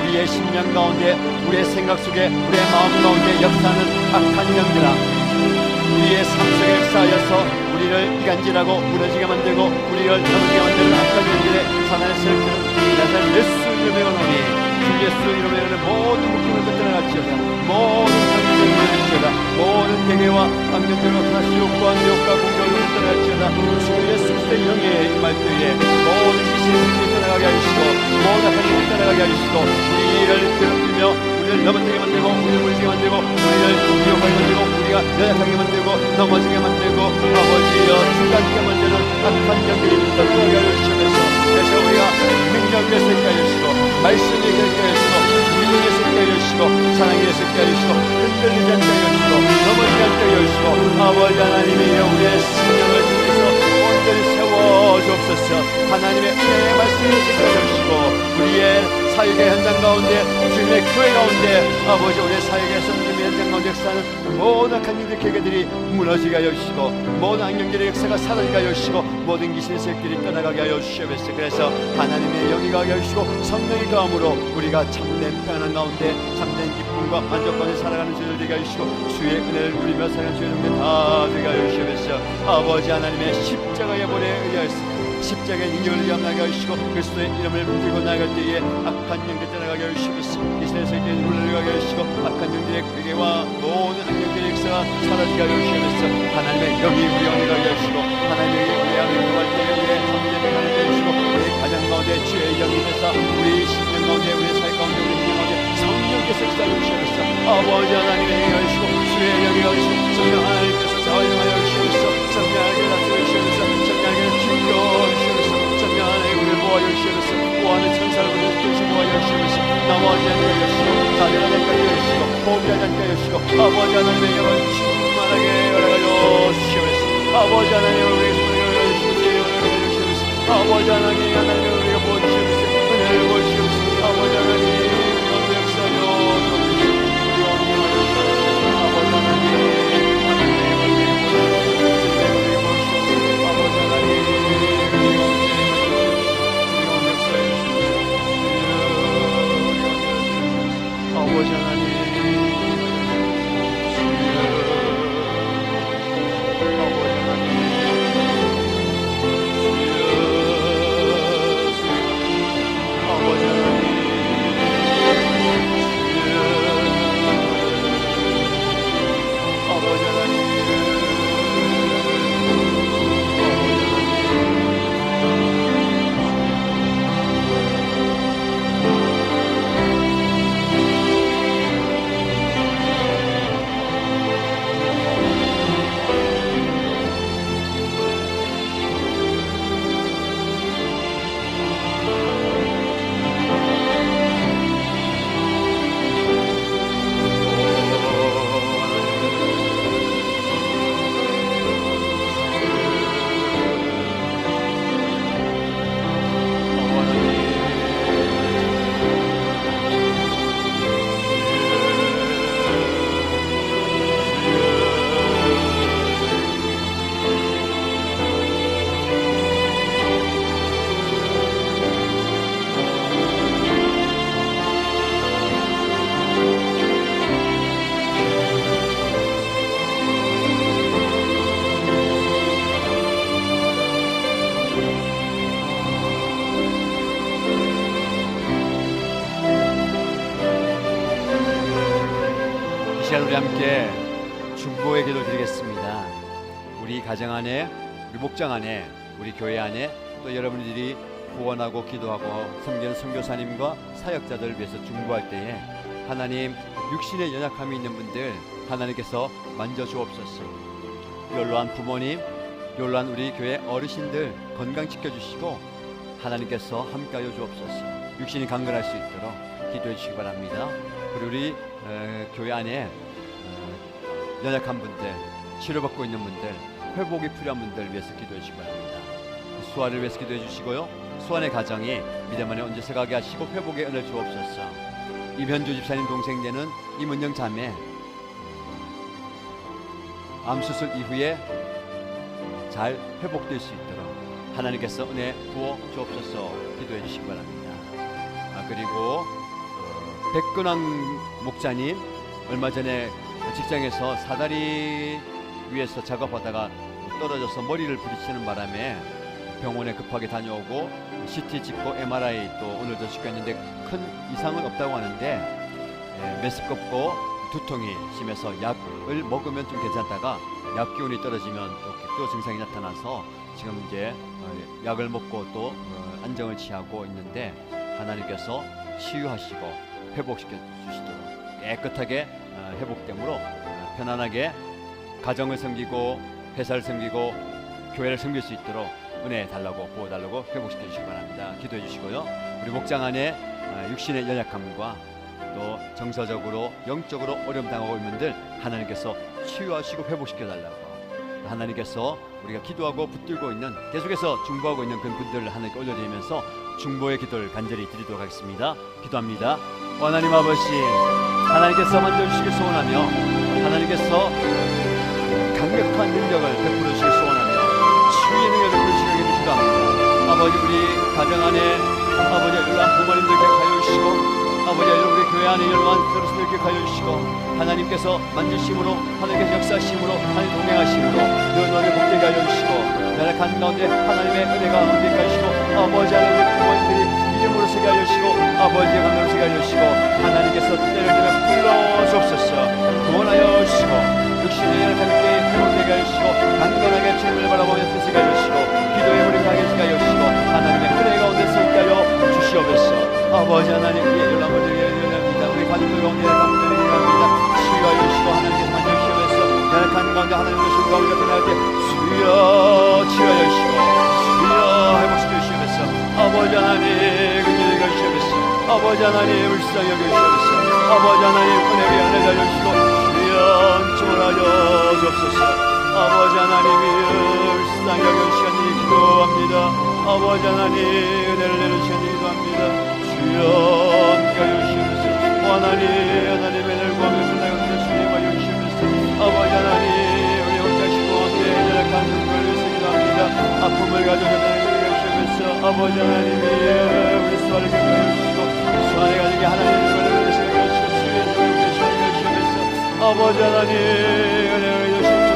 우리의 심령 가운데 우리의 생각 속에 우리의 마음 가운데 역사하는 악한 영들아 우리의 삶 속에 역사하여서 우리를 이간질하고 무너지게 만들고 우리를 넘어지게 만드는 악한 영들의 사단의 세력들은 나사렛 예수 이름으로 명하노니 주 예수 이름으로 명하는 모든 묶임을 떠나갈지어다 모든 장애를 무너질지어다 모든 계계와 강경들과 가시욕과 미혹과 공격을 떠나갈지어다 주 예수 그리스도의 영에 임할 때에 모든 귀신의 힘이 떠나가게 하시고 모든 악한 영이 떠나가게 하시고 우리를 괴롭히며 우리를 넘어지게 만들고 우리를 무너지게 만들고 우리를 미혹하게 만들고 우리가 연약하게 만들고 넘어지게 만들고 아버지여 중간지게 만드는 악한 영들이 떠나가게 하시면서 그래서 우리가 능력을 쓰게 하시고 말씀을 쓰게 하시고 믿음을 쓰게 하시고 사랑을 쓰게 하시고 흔들리지 않게 하시고 넘어지지 않게 하시고 아버지 하나님이여 우리의 신령을 통해서 온전히 세워주옵소서. 하나님의 은혜의 말씀을 쓰게 하시고 우리의 사역의 현장 가운데, 주님의 교회 가운데 아버지 우리의 사역에서 주님의 현장 가운데 역사하는 모든 강력한 계계들이 무너지게 하여 주시고, 모든 악령들의 역사가 사라지게 하여 주시고, 모든 귀신의 세력들이 떠나가게 하여 주시옵소서. 그래서 하나님의 영이 가게 하여 주시고 성령의 가함으로 우리가 참된 평안 가운데 참된 기쁨과 만족 가운데 살아가는 주를 되게 하여 주시고, 주의 은혜를 누리며 살아가는 주의 은혜 다 되게 하여 주시옵소서. 아버지 하나님의 십자가의 본에 의하여서 십자가의 능력을 나가게 하시고, 그리스도의 이름을 들고 나갈 때에 악한 영들 떠나가게 하시옵소서. 이스라엘 세계에 물러가게 하시고, 악한 영들의 괴계와 모든 악령들의 역사가 사라지게 하여 주시옵소서. 하나님의 영이 우리 안에 가게 하시고, 하나님의 영이 우리 안에 들어갈 때에 우리의 삶의 평안을 주시고, 우리 가정 가운데 주의 영이 되사 우리 신령 가운데, 우리 사회 가운데, 우리 인생 가운데 성령께서 역사하여 주시옵소서. 아버지 하나님의 영이 하시고 주의 영이 하시고 성령 하나님께서 사회하여 주시옵소서. 성령 하나님께서 다스려 주시옵소서. 성령 하나님께서 지켜 주시옵소서. 성령 하나님의 우리를 모아여 주시옵소서. 모아는 천사를 우리를 모아여 주시옵소서. 나머지 하나님께 하시고 자비하지 않게 하시고 포기하지 않게 하시고, 아버지 하나님의 영을 충만하게 열어가여 주시옵소서. 아버지 하나님의 우리의 성령을 주시옵소서. 아버지 하나님의 우리가 보여주시옵소서. 은혜를 보여주시옵소서. 아버지 하나님 우리 역사여 우리 함께 중보의 기도 드리겠습니다. 우리 가정 안에, 우리 목장 안에, 우리 교회 안에, 또 여러분들이 후원하고 기도하고 섬기는 선교사님과 사역자들을 위해서 중보할 때에 하나님, 육신의 연약함이 있는 분들 하나님께서 만져주옵소서. 연로한 부모님, 연로한 우리 교회 어르신들 건강 지켜주시고 하나님께서 함께하여 주옵소서. 육신이 강건할 수 있도록 기도해 주시기 바랍니다. 그리고 우리 교회 안에 연약한 분들, 치료받고 있는 분들, 회복이 필요한 분들 위해서 기도해 주시기 바랍니다. 수아를 위해서 기도해 주시고요, 수아의 가정이 믿음 안에 언제 서가게 하시고 회복의 은혜를 주옵소서. 이현주 집사님 동생 되는 임은영 자매 암수술 이후에 잘 회복될 수 있도록 하나님께서 은혜 부어 주옵소서 기도해 주시기 바랍니다. 그리고 백근왕 목자님 얼마 전에 직장에서 사다리 위에서 작업하다가 떨어져서 머리를 부딪히는 바람에 병원에 급하게 다녀오고 CT 찍고 MRI 또 오늘도 찍혔는데 큰 이상은 없다고 하는데 메스껍고 두통이 심해서 약을 먹으면 좀 괜찮다가 약 기운이 떨어지면 또 증상이 나타나서 지금 이제 약을 먹고 또 안정을 취하고 있는데 하나님께서 치유하시고 회복시켜 주시도록 깨끗하게 회복됨으로 편안하게 가정을 섬기고 회사를 섬기고 교회를 섬길 수 있도록 은혜 달라고 보호달라고 회복시켜 주시기 바랍니다. 기도해 주시고요, 우리 목장 안에 육신의 연약함과 또 정서적으로 영적으로 어려움 당하고 있는 분들 하나님께서 치유하시고 회복시켜 달라고, 하나님께서 우리가 기도하고 붙들고 있는, 계속해서 중보하고 있는 그 분들을 하나님께 올려드리면서 중보의 기도를 간절히 드리도록 하겠습니다. 기도합니다. 하나님 아버지, 하나님께서 만져주시길 소원하며 하나님께서 강력한 능력을 베풀어 주시길 소원하며 치유의 능력을 베풀어 주시길 기도합니다. 아버지, 우리 가정 안에 아버지 연로한 부모님들께 가여 주시고, 아버지 우리 교회 안에 연로한 어르신들께 가여 주시고, 하나님께서 만지심으로, 하나님께서 역사하심으로, 하나님 동행하심으로 너를 복되게 하여 주시고, 나락한 가운데 하나님의 은혜가 함께 하시고, 아버지 하나님 부모님들이 믿음으로 서게 하여 주시고, 아버지의 강으로 서게 하여 주시고, 하나님께서 때를 들어 불러주옵소서. 구원하여 주시고, 육신의 하나님께 회복되게 하여 주시고, 강건하게 주님을 바라보며 서게 하여 주시고, 기도의 물이 가게 하여 주시고, 하나님의 은혜 가운데 서게 하여 주시옵소서. 아버지 하나님, 우리의 연락을 드립니다. 우리 가족들 가운데 가문들을 드립니다. 치유하여 주시고, 하나님께서 만져주시옵소서. 연약한 가운데 하나님의 신과 우리가 변할 때 주여 치유하여 주시고, 주여 회복시켜 주시옵소서. 아버지 하나님 긍휼히 여기시옵소서. 아버지 하나님 불쌍히 여기시옵소서. 아버지 하나님 은혜를 하여 주시고, 주여 응축하여 주옵소서. 아버지 하나님이 불쌍히 여기시옵소서. 기도합니다. 아버지 하나님 은혜를 내려주시니 기도합니다. 주여 여주시옵소서. 하나님의 은혜를 구하며 살아가는 주님과 여주시옵소서. 아버지 하나님, 우리 혼자시고 함께 연약한 분들을 기도합니다. 아픔을 가져오는 여주시옵소서. 아버지 하나님이 우리 수아를 격려해주시고, 수아에 가지게 하나님의 은혜를 여주시옵소서. 아버지 하나님 은혜를 여주시옵소서.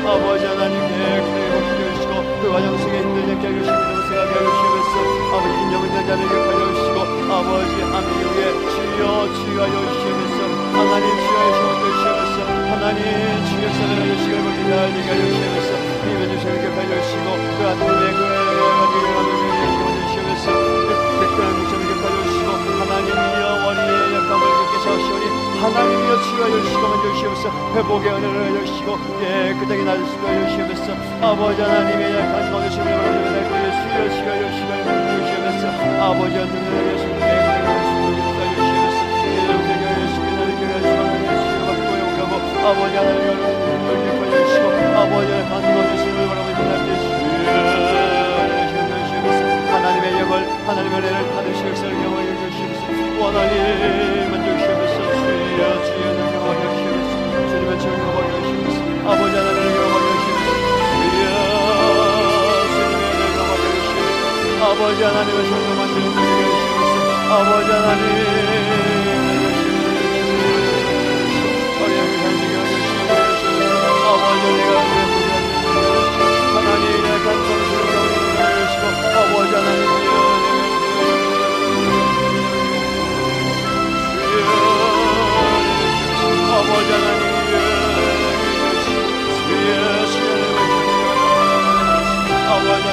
아버지 하나님께 그대의 복을 주시고, 그 과정 속에 힘들게 하게 하시고, 생각하게 하시면서 아버지 인정을 된 자를 격하여 주시고, 아버지 하나님 위에 주여 치유하여 주시면서, 하나님 치유하여 주시면서, 하나님 치유하여 주시고, 우리가 알게 하여 주시면서, 이면 주시고 격하여 주시고, 그 아픔의 그 가지고 하나님을 주시면서, 백변의 무참을 격하여 주시고, 하나님이여 원리의 약함을 깨끗하시오니 하나님이여 치유하여 주시고 만져주시옵소서. 회복의 은혜를 하여 주시고 깨끗하게 나으시고 하여 주시옵소서. 아버지 하나님의 약한 가운데 주님을 바라보며 날 거에 주여 치유하여 주시고 만져주시옵소서. 아버지 하나님의 하여 주시고 깨끗하게 하여 주시옵소서. 깨끗하게 하여 주시고 나를 깨끗하게 하시고 아버지 하나님의 은혜를 하여 주시고, 아버지 하나님의 가운데 주님을 바라보며 날 거에 주여 주시옵소서. 하나님의 영을, 하나님의 은혜를 하나님의 역사를 경험하여 주시옵소서. 하나님 만져주시옵소서. 주여 주여 능력하여 주시옵소서. 주님의 증거하여 주시옵소서. 아버지 하나님의 영광하여 주시옵소서. 주여 주님의 능력하여 주시옵소서. 아버지 하나님의 성령만 주님께 주시옵소서. 아버지 하나님 어려움을 살리게 하여 주시옵소서. 아버지 내가 하나님 약한 성수를 하여 주시고, 아버지 하나님 아버지 하나님 주여 시간을 아버지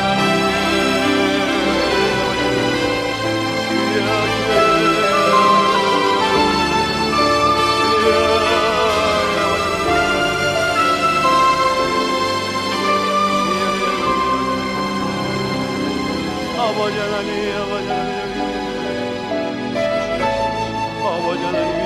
하나님 아버지 하나님 아버지 하나님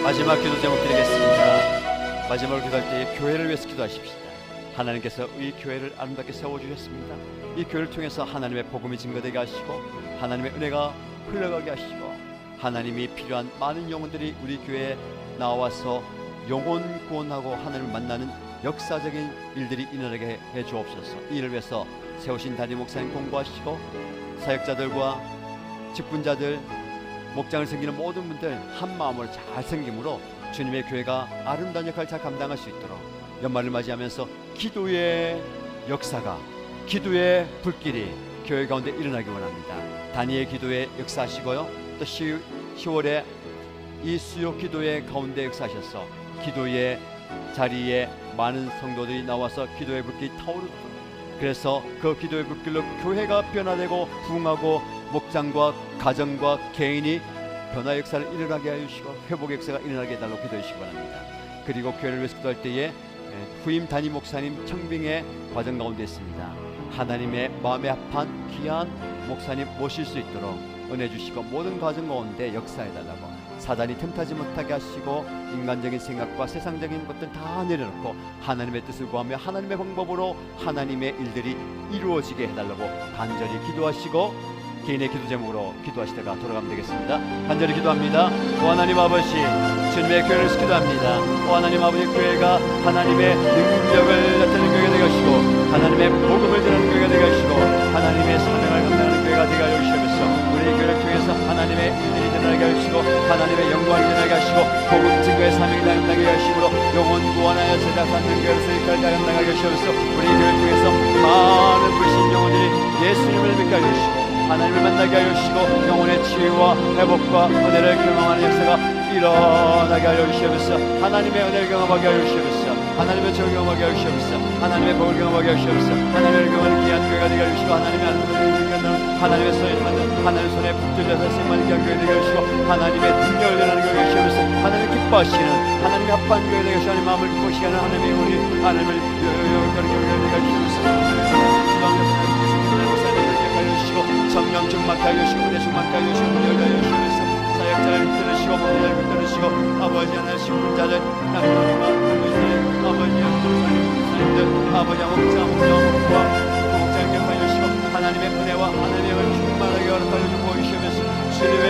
마지막 기도 제목 드리겠습니다. 마지막으로 기도할 때 교회를 위해서 기도하십시다. 하나님께서 이 교회를 아름답게 세워주셨습니다. 이 교회를 통해서 하나님의 복음이 증거되게 하시고, 하나님의 은혜가 흘러가게 하시고, 하나님이 필요한 많은 영혼들이 우리 교회에 나와서 영혼 구원하고 하나님을 만나는 역사적인 일들이 일어나게 해 주옵소서. 이 일을 위해서 세우신 담임 목사님 공부하시고, 사역자들과 직분자들, 목장을 섬기는 모든 분들 한 마음으로 잘 섬김으로 주님의 교회가 아름다운 역할을 잘 감당할 수 있도록 연말을 맞이하면서 기도의 역사가, 기도의 불길이 교회 가운데 일어나기 원합니다. 다니엘 기도의 역사하시고요, 또 10월에 이 수요 기도의 가운데 역사하셔서 기도의 자리에 많은 성도들이 나와서 기도의 불길이 타오르고, 그래서 그 기도의 불길로 교회가 변화되고 부흥하고 목장과 가정과 개인이 변화 역사를 일어나게 하시고 회복의 역사가 일어나게 해달라고 기도해 주시기 바랍니다. 그리고 교회를 위해서 기도할 때에 후임 담임 목사님 청빙의 과정 가운데 있습니다. 하나님의 마음에 합한 귀한 목사님 모실 수 있도록 은혜 주시고 모든 과정 가운데 역사해달라고, 사단이 틈타지 못하게 하시고 인간적인 생각과 세상적인 것들 다 내려놓고 하나님의 뜻을 구하며 하나님의 방법으로 하나님의 일들이 이루어지게 해달라고 간절히 기도하시고 개인의 기도 제목으로 기도하시다가 돌아가면 되겠습니다. 간절히 기도합니다. 오 하나님 아버지, 주님의 교회를 기도합니다. 오 하나님 아버지, 교회가 하나님의 능력을 나타내는 교회가 되게 하시고 하나님의 복음을 전하는 교회가 되게 하시고 하나님의 사명을 감당하는 교회가 되게 하여 주시옵소서. 우리 교회를 통해서 하나님의 일들이 드러나게 하시고 하나님의 영광을 드러나게 하시고 복음 증거의 사명이 감당하게 하시므로 영혼 구원하여 제자 받는 교회를 세까지 감당하게 하시옵소서. 우리 교회를 통해서 많은 불신 영혼들이 예수님을 믿게 하여 주시고 하나님을 만나게 하여 주시고 영혼의 치유와 회복과 은혜를 경험하는 역사가 일어나게 하여 주시옵소서. 하나님의 은혜를 경험하게 하여 주시옵소서. 하나님의 정을 경험하게 하여 주시옵소서. 하나님의 복을 경험하게 하여 주시옵소서. 하나님을 경험하는 귀한 교회가 되게 하여 주시고 하나님의 하나님의 손에 받는 하나님의 손에 붙들려서 쓰임받는 귀한 교회 되게 하여 주시고 하나님의 능력을 전하는 교회가 되게 하여 주시옵소서. 하나님 기뻐하시는 하나님의 합한 교회 되게 하시고 하나님의 마음을 기뻐하시게 하는 하나님의 영혼이 하나님을 여기는 교회가 되게 하여 주시옵소서. 성령 충만케 하여 주시고 은혜 충만케 하여 주시고 은혜를 하여 주시면서 사역자를 붙들으시고 목자를 붙들으시고 아버지 하나님 신분자들 남편과 아버지 목사님들 아버지 목자와 목자를 격하여 주시고 하나님의 은혜와 하나님의 영을 충만하게 허락하여 주시면서 주님의